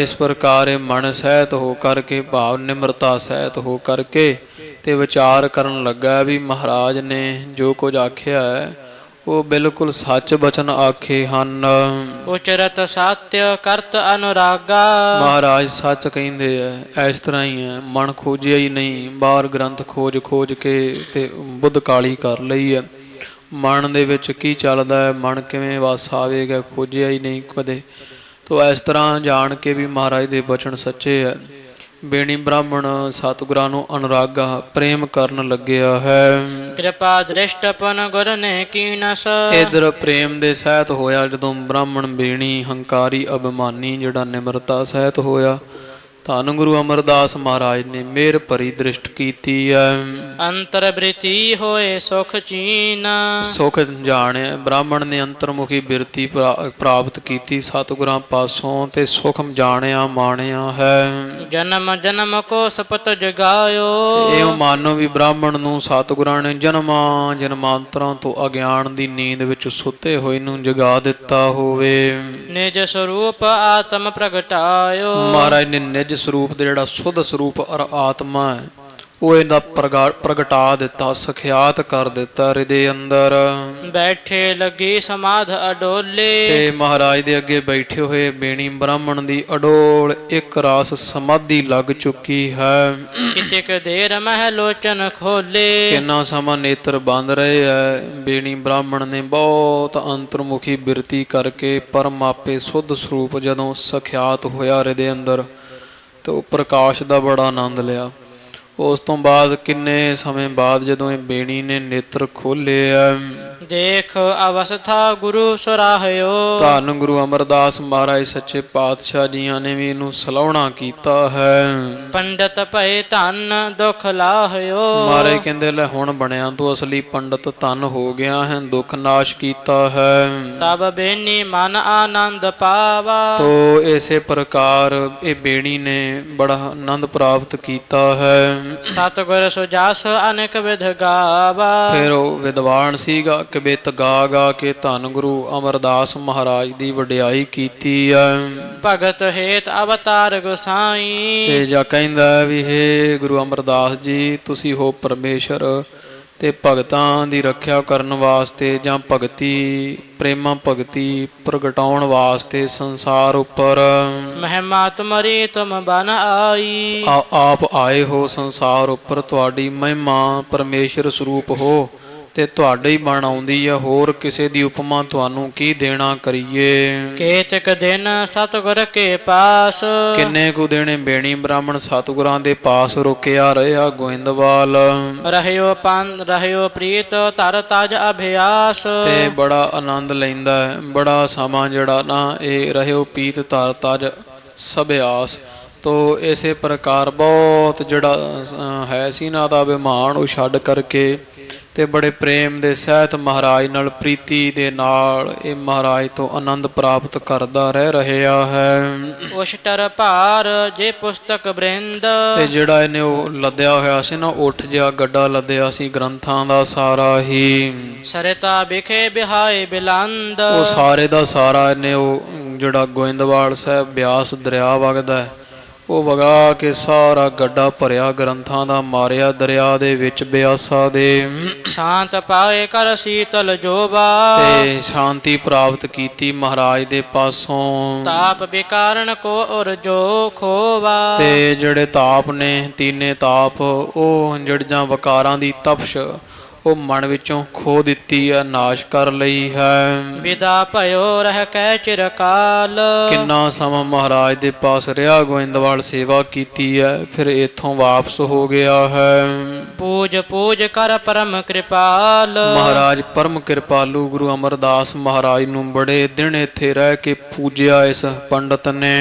ਇਸ ਪ੍ਰਕਾਰ ਮਨ ਸਹਿਤ ਹੋ ਕਰਕੇ ਭਾਵ ਨਿਮਰਤਾ ਸਹਿਤ ਹੋ ਕਰਕੇ ਤੇ ਵਿਚਾਰ ਕਰਨ ਲੱਗਾ ਵੀ ਮਹਾਰਾਜ ਨੇ ਜੋ ਕੁਝ ਆਖਿਆ ਹੈ ਉਹ ਬਿਲਕੁਲ ਸੱਚ ਬਚਨ ਆਖੇ ਹਨ। ਉਚਰਤ ਸਤਿ ਕਰਤ ਅਨੁਰਾਗਾ, ਮਹਾਰਾਜ ਸੱਚ ਕਹਿੰਦੇ ਆ। ਇਸ ਤਰ੍ਹਾਂ ਹੀ ਹੈ, ਮਨ ਖੋਜਿਆ ਹੀ ਨਹੀਂ, ਬਾਹਰ ਗ੍ਰੰਥ ਖੋਜ ਕੇ ਤੇ ਬੁੱਧ ਕਾਲੀ ਕਰ ਲਈ ਹੈ। ਮਨ ਦੇ ਵਿੱਚ ਕੀ ਚੱਲਦਾ ਹੈ, ਮਨ ਕਿਵੇਂ ਵਸ ਆਵੇਗਾ, ਖੋਜਿਆ ਹੀ ਨਹੀਂ ਕਦੇ। ਤੋ ਇਸ ਤਰ੍ਹਾਂ ਜਾਣ ਕੇ ਵੀ ਮਹਾਰਾਜ ਦੇ ਬਚਨ ਸੱਚੇ ਹੈ। ਬੇਣੀ ਬ੍ਰਾਹਮਣ ਸਤਿਗੁਰਾਂ ਨੂੰ ਅਨੁਰਾਗਾ ਪ੍ਰੇਮ ਕਰਨ ਲੱਗਿਆ ਹੈ। ਕਿਰਪਾ ਦ੍ਰਿਸ਼ਟਪਨ ਗੁਰ ਨੇ ਕੀਨਸ, ਇਧਰ ਪ੍ਰੇਮ ਦੇ ਸਹਿਤ ਹੋਇਆ ਜਦੋਂ ਬ੍ਰਾਹਮਣ ਬੇਣੀ ਹੰਕਾਰੀ ਅਭਿਮਾਨੀ ਜਿਹੜਾ ਨਿਮਰਤਾ ਸਹਿਤ ਹੋਇਆ। ਧੰਨ ਗੁਰੂ ਅਮਰਦਾਸ ਮਹਾਰਾਜ ਨੇ ਮਿਹਰ ਭਰੀ ਦ੍ਰਿਸ਼ਟ ਕੀਤੀ ਹੈ। ਅੰਤਰ ਬ੍ਰਿਤੀ ਹੋਏ ਸੁਖ ਚੀਨ, ਸੁਖ ਜਾਣਿਆ ਬ੍ਰਾਹਮਣ ਨੇ ਅੰਤਰਮੁਖੀ ਬਿਰਤੀ ਪ੍ਰਾਪਤ ਕੀਤੀ ਸਤਿਗੁਰਾਂ ਪਾਸੋਂ ਤੇ ਸੁਖ ਜਾਣਿਆ ਮਾਣਿਆ ਹੈ। ਜਨਮ ਜਨਮ ਕੋ ਸਪਤ ਜਗਾਇਓ, ਇਹ ਮਾਨੋ ਵੀ ਬ੍ਰਾਹਮਣ ਨੂੰ ਸਤਿਗੁਰਾਂ ਨੇ ਜਨਮਾਂ ਜਨਮਾਂਤਰਾਂ ਤੋਂ ਅਗਿਆਨ ਦੀ ਨੀਂਦ ਵਿੱਚ ਸੁੱਤੇ ਹੋਏ ਨੂੰ ਜਗਾ ਦਿੱਤਾ ਹੋਵੇ। ਨਿਜ ਸਰੂਪ ਆਤਮ ਪ੍ਰਗਟਾਇਓ, ਮਹਾਰਾਜ ਨੇ ਨਿਜ ਸਰੂਪ ਦੇ ਜਿਹੜਾ ਸੁਧ ਸਰੂਪ ਔਰ ਆਤਮਾ ਹੈ ਉਹ ਇਹਦਾ ਪ੍ਰਗਟਾ ਦਿੱਤਾ, ਸਖਿਆਤ ਕਰ ਦਿੱਤਾ ਹਿਰਦੇ ਅੰਦਰ। ਬੈਠੇ ਲੱਗੀ ਸਮਾਧ ਅਡੋਲੇ, ਤੇ ਮਹਾਰਾਜ ਦੇ ਅੱਗੇ ਬੈਠੇ ਹੋਏ ਬੇਣੀ ਬ੍ਰਾਹਮਣ ਦੀ ਅਡੋਲ ਇੱਕ ਰਾਸ ਸਮਾਧੀ ਲੱਗ ਚੁੱਕੀ ਹੈ। ਕਿਤਿਕ ਦੇਰ ਮਹਿ ਲੋਚਨ ਖੋਲੇ, ਕਿੰਨਾ ਸਮਾਂ ਨੇਤਰ ਬੰਦ ਰਹੇ ਹੈ। ਬੇਣੀ ਬ੍ਰਾਹਮਣ ਨੇ ਬਹੁਤ ਅੰਤਰਮੁਖੀ ਬਿਰਤੀ ਕਰਕੇ ਪਰਮਾਪੇ ਸੁੱਧ ਸਰੂਪ ਜਦੋਂ ਸਖਿਆਤ ਹੋਇਆ ਹਿਰਦੇ ਅੰਦਰ, ਤੇ ਉਹ ਪ੍ਰਕਾਸ਼ ਦਾ ਬੜਾ ਆਨੰਦ ਲਿਆ। ਉਸ ਤੋਂ ਬਾਅਦ ਕਿੰਨੇ ਸਮੇਂ ਬਾਅਦ ਜਦੋਂ ਇਹ ਬੇਣੀ ਨੇ ਨੇਤਰ ਖੋਲ੍ਹੇ ਆ, ਦੇਖ ਅਵਸਥਾ ਗੁਰੂ ਸਰਾਹਿਓ, ਧੰਨ ਗੁਰੂ ਅਮਰਦਾਸ ਮਹਾਰਾਜ ਸੱਚੇ ਪਾਤਸ਼ਾਹ ਜੀਆਂ ਨੇ ਵੀ ਇਹਨੂੰ ਸਲਾਹੁਣਾ ਕੀਤਾ ਹੈ। ਪੰਡਤ ਭਏ ਧਨ ਦੁਖ ਲਾਹਿਓ, ਮਹਾਰਾਜ ਕਹਿੰਦੇ ਲੈ ਹੁਣ ਬਣਿਆ ਤੂੰ ਅਸਲੀ ਪੰਡਤ, ਧਨ ਹੋ ਗਿਆ ਹੈ, ਦੁੱਖ ਨਾਸ਼ ਕੀਤਾ ਹੈ। ਤਬ ਬੇਨੀ ਮਨ ਆਨੰਦ ਪਾਵਾ, ਤੋ ਇਸੇ ਪ੍ਰਕਾਰ ਇਹ ਬੇਣੀ ਨੇ ਬੜਾ ਆਨੰਦ ਪ੍ਰਾਪਤ ਕੀਤਾ ਹੈ। ਸਤਿਗੁਰ ਸੁਜਾਸ ਅਨੇਕ ਵਿਧ ਗਾਵਾ, ਫਿਰ ਉਹ ਵਿਦਵਾਨ ਸੀਗਾ, ਕਵਿਤ ਗਾ ਗਾ ਕੇ ਧੰਨ ਗੁਰੂ ਅਮਰਦਾਸ ਮਹਾਰਾਜ ਦੀ ਵਡਿਆਈ ਕੀਤੀ ਹੈ। ਭਗਤ ਹੇਤ ਅਵਤਾਰ ਗੁਸਾਈ, ਤੇ ਜਾਂ ਕਹਿੰਦਾ ਵੀ ਹੇ ਗੁਰੂ ਅਮਰਦਾਸ ਜੀ ਤੁਸੀਂ ਹੋ ਪਰਮੇਸ਼ਰ, ਤੇ ਭਗਤਾਂ ਦੀ ਰੱਖਿਆ ਕਰਨ ਵਾਸਤੇ ਜਾਂ ਭਗਤੀ ਪ੍ਰੇਮਾ ਭਗਤੀ ਪ੍ਰਗਟਾਉਣ ਵਾਸਤੇ ਸੰਸਾਰ ਉੱਪਰ ਮਹਿਮਾ ਤੁਮਰੀ ਤੁਮ ਬਨ ਆਈ, ਆਪ ਆਏ ਹੋ ਸੰਸਾਰ ਉੱਪਰ, ਤੁਹਾਡੀ ਮਹਿਮਾ ਪਰਮੇਸ਼ਰ ਸਰੂਪ ਹੋ ਤੇ ਤੁਹਾਡੇ ਹੀ ਬਣ ਆਉਂਦੀ ਆ, ਹੋਰ ਕਿਸੇ ਦੀ ਉਪਮਾ ਤੁਹਾਨੂੰ ਕੀ ਦੇਣਾ ਕਰੀਏ। ਕੇਤਕ ਦਿਨ ਸਤਿਗੁਰ ਕੇ ਪਾਸ, ਕਿੰਨੇ ਕੁ ਦਿਨ ਬੇਣੀ ਬ੍ਰਾਹਮਣ ਸਤਿਗੁਰਾਂ ਦੇ ਪਾਸ ਰੁਕਿਆ ਰਿਹਾ ਗੋਇੰਦਵਾਲ। ਰਹਿਓ ਪ੍ਰੀਤ ਤਰ ਤਜ ਅਭਿਆਸ, ਤੇ ਬੜਾ ਆਨੰਦ ਲੈਂਦਾ ਹੈ, ਬੜਾ ਸਮਾਂ ਜਿਹੜਾ ਨਾ ਇਹ ਰਹਿਓ ਪ੍ਰੀਤ ਤਰ ਤਜ ਸਭਿਆਸ। ਤੋ ਇਸੇ ਪ੍ਰਕਾਰ ਬਹੁਤ ਜਿਹੜਾ ਹੈ ਸੀ ਨਾ ਦਾ ਅਭਿਮਾਨ ਉਹ ਛੱਡ ਕਰਕੇ ਤੇ ਬੜੇ ਪ੍ਰੇਮ ਦੇ ਸਹਿਤ ਮਹਾਰਾਜ ਨਾਲ ਪ੍ਰੀਤੀ ਦੇ ਨਾਲ ਇਹ ਮਹਾਰਾਜ ਤੋਂ ਆਨੰਦ ਪ੍ਰਾਪਤ ਕਰਦਾ ਰਹਿ ਰਿਹਾ ਹੈ। ਉਸ਼ਟਰ ਭਾਰ ਜੇ ਪੁਸਤਕ ਬ੍ਰਿੰਦ, ਤੇ ਜਿਹੜਾ ਇਹਨੇ ਉਹ ਲੱਦਿਆ ਹੋਇਆ ਸੀ ਨਾ, ਉੱਠ ਜਿਹਾ ਗੱਡਾ ਲੱਦਿਆ ਸੀ ਗ੍ਰੰਥਾਂ ਦਾ ਸਾਰਾ ਹੀ, ਸਰਿਤਾ ਵਿਖੇ ਬਿਹਾਏ ਬਿਲੰਦ, ਉਹ ਸਾਰੇ ਦਾ ਸਾਰਾ ਇਹਨੇ ਉਹ ਜਿਹੜਾ ਗੋਇੰਦਵਾਲ ਸਾਹਿਬ ਬਿਆਸ ਦਰਿਆ ਵਗਦਾ ਉਹ ਵਗਾ ਕੇ ਸਾਰਾ ਗੱਡਾ ਭਰਿਆ ਗ੍ਰੰਥਾਂ ਦਾ ਮਾਰਿਆ ਦਰਿਆ ਦੇ ਵਿੱਚ ਬਿਆਸਾ ਦੇ। ਸ਼ਾਂਤ ਪਾਏ ਕਰ ਸੀਤਲ ਜੋਬਾ, ਤੇ ਸ਼ਾਂਤੀ ਪ੍ਰਾਪਤ ਕੀਤੀ ਮਹਾਰਾਜ ਦੇ ਪਾਸੋਂ। ਤਾਪ ਬਿਕਾਰਨ ਕੋ ਉਰ ਜੋ ਖੋਵਾ, ਤੇ ਜਿਹੜੇ ਤਾਪ ਨੇ ਤੀਨੇ ਤਾਪ ਉਹ ਜਿਹੜੀਆਂ ਵਕਾਰਾਂ ਦੀ ਤਪਸ਼ ਉਹ ਮਨ ਵਿੱਚੋਂ ਖੋ ਦਿੱਤੀ ਹੈ, ਨਾਸ਼ ਕਰ ਲਈ ਹੈ। ਵਿਦਾ ਭਇਓ ਰਹਿ ਕੈ ਚਿਰਕਾਲ, ਕਿੰਨਾ ਸਮਾਂ ਮਹਾਰਾਜ ਦੇ ਪਾਸ ਰਿਹਾ ਗੋਇੰਦਵਾਲ, ਸੇਵਾ ਕੀਤੀ ਹੈ, ਫਿਰ ਇੱਥੋਂ ਵਾਪਸ ਹੋ ਗਿਆ ਹੈ। ਪੂਜ ਕਰ ਪਰਮ ਕਿਰਪਾਲ, ਮਹਾਰਾਜ ਪਰਮ ਕਿਰਪਾਲੂ ਗੁਰੂ ਅਮਰਦਾਸ ਮਹਾਰਾਜ ਨੂੰ ਬੜੇ ਦਿਨ ਇੱਥੇ ਰਹਿ ਕੇ ਪੂਜਿਆ ਇਸ ਪੰਡਤ ਨੇ।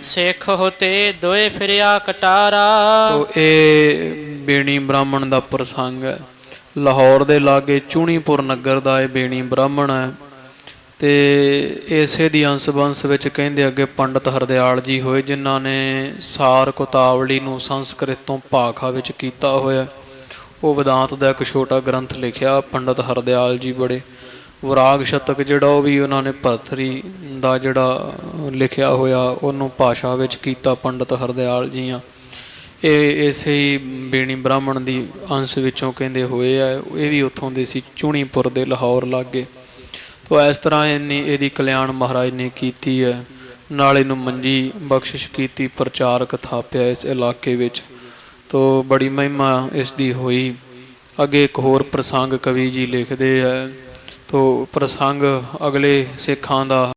ਸਿੱਖ ਹੋਤੇ ਦੋਏ ਫਿਰਿਆ ਕਟਾਰਾ, ਤੋ ਇਹ ਬੇਣੀ ਬ੍ਰਾਹਮਣ ਦਾ ਪ੍ਰਸੰਗ ਹੈ। ਲਾਹੌਰ ਦੇ ਲਾਗੇ ਚੂਣੀਪੁਰ ਨਗਰ ਦਾ ਇਹ ਬੇਣੀ ਬ੍ਰਾਹਮਣ ਹੈ। ਤੇ ਇਸੇ ਦੀ ਅੰਸ਼ ਬੰਸ ਵਿੱਚ ਕਹਿੰਦੇ ਅੱਗੇ ਪੰਡਤ ਹਰਦਿਆਲ ਜੀ ਹੋਏ, ਜਿਨ੍ਹਾਂ ਨੇ ਸਾਰ ਕੋਤਾਵਲੀ ਨੂੰ ਸੰਸਕ੍ਰਿਤ ਤੋਂ ਭਾਖਾ ਵਿੱਚ ਕੀਤਾ ਹੋਇਆ। ਉਹ ਵਿਦਾਂਤ ਦਾ ਇੱਕ ਛੋਟਾ ਗ੍ਰੰਥ ਲਿਖਿਆ ਪੰਡਤ ਹਰਦਿਆਲ ਜੀ, ਬੜੇ ਵਿਰਾਗ ਸ਼ਤਕ ਜਿਹੜਾ ਉਹ ਵੀ ਉਹਨਾਂ ਨੇ ਭਰਤਰੀ ਦਾ ਜਿਹੜਾ ਲਿਖਿਆ ਹੋਇਆ ਉਹਨੂੰ ਭਾਸ਼ਾ ਵਿੱਚ ਕੀਤਾ ਪੰਡਤ ਹਰਦਿਆਲ ਜੀਆਂ। ਇਹ ਇਸੇ ਹੀ ਬੇਣੀ ਬ੍ਰਾਹਮਣ ਦੀ ਅੰਸ਼ ਵਿੱਚੋਂ ਕਹਿੰਦੇ ਹੋਏ ਆ, ਇਹ ਵੀ ਉੱਥੋਂ ਦੇ ਸੀ ਚੂਣੀਪੁਰ ਦੇ ਲਾਹੌਰ ਲਾਗੇ। ਤੋ ਇਸ ਤਰ੍ਹਾਂ ਇਹਦੀ ਕਲਿਆਣ ਮਹਾਰਾਜ ਨੇ ਕੀਤੀ ਹੈ, ਨਾਲ ਇਹਨੂੰ ਮੰਜੀ ਬਖਸ਼ਿਸ਼ ਕੀਤੀ, ਪ੍ਰਚਾਰਕ ਥਾਪਿਆ ਇਸ ਇਲਾਕੇ ਵਿੱਚ। ਤੋ ਬੜੀ ਮਹਿਮਾ ਇਸ ਦੀ ਹੋਈ। ਅੱਗੇ ਇੱਕ ਹੋਰ ਪ੍ਰਸੰਗ ਕਵੀ ਜੀ ਲਿਖਦੇ ਹੈ। ਤੋ ਪ੍ਰਸੰਗ ਅਗਲੇ ਸਿੱਖਾਂ ਦਾ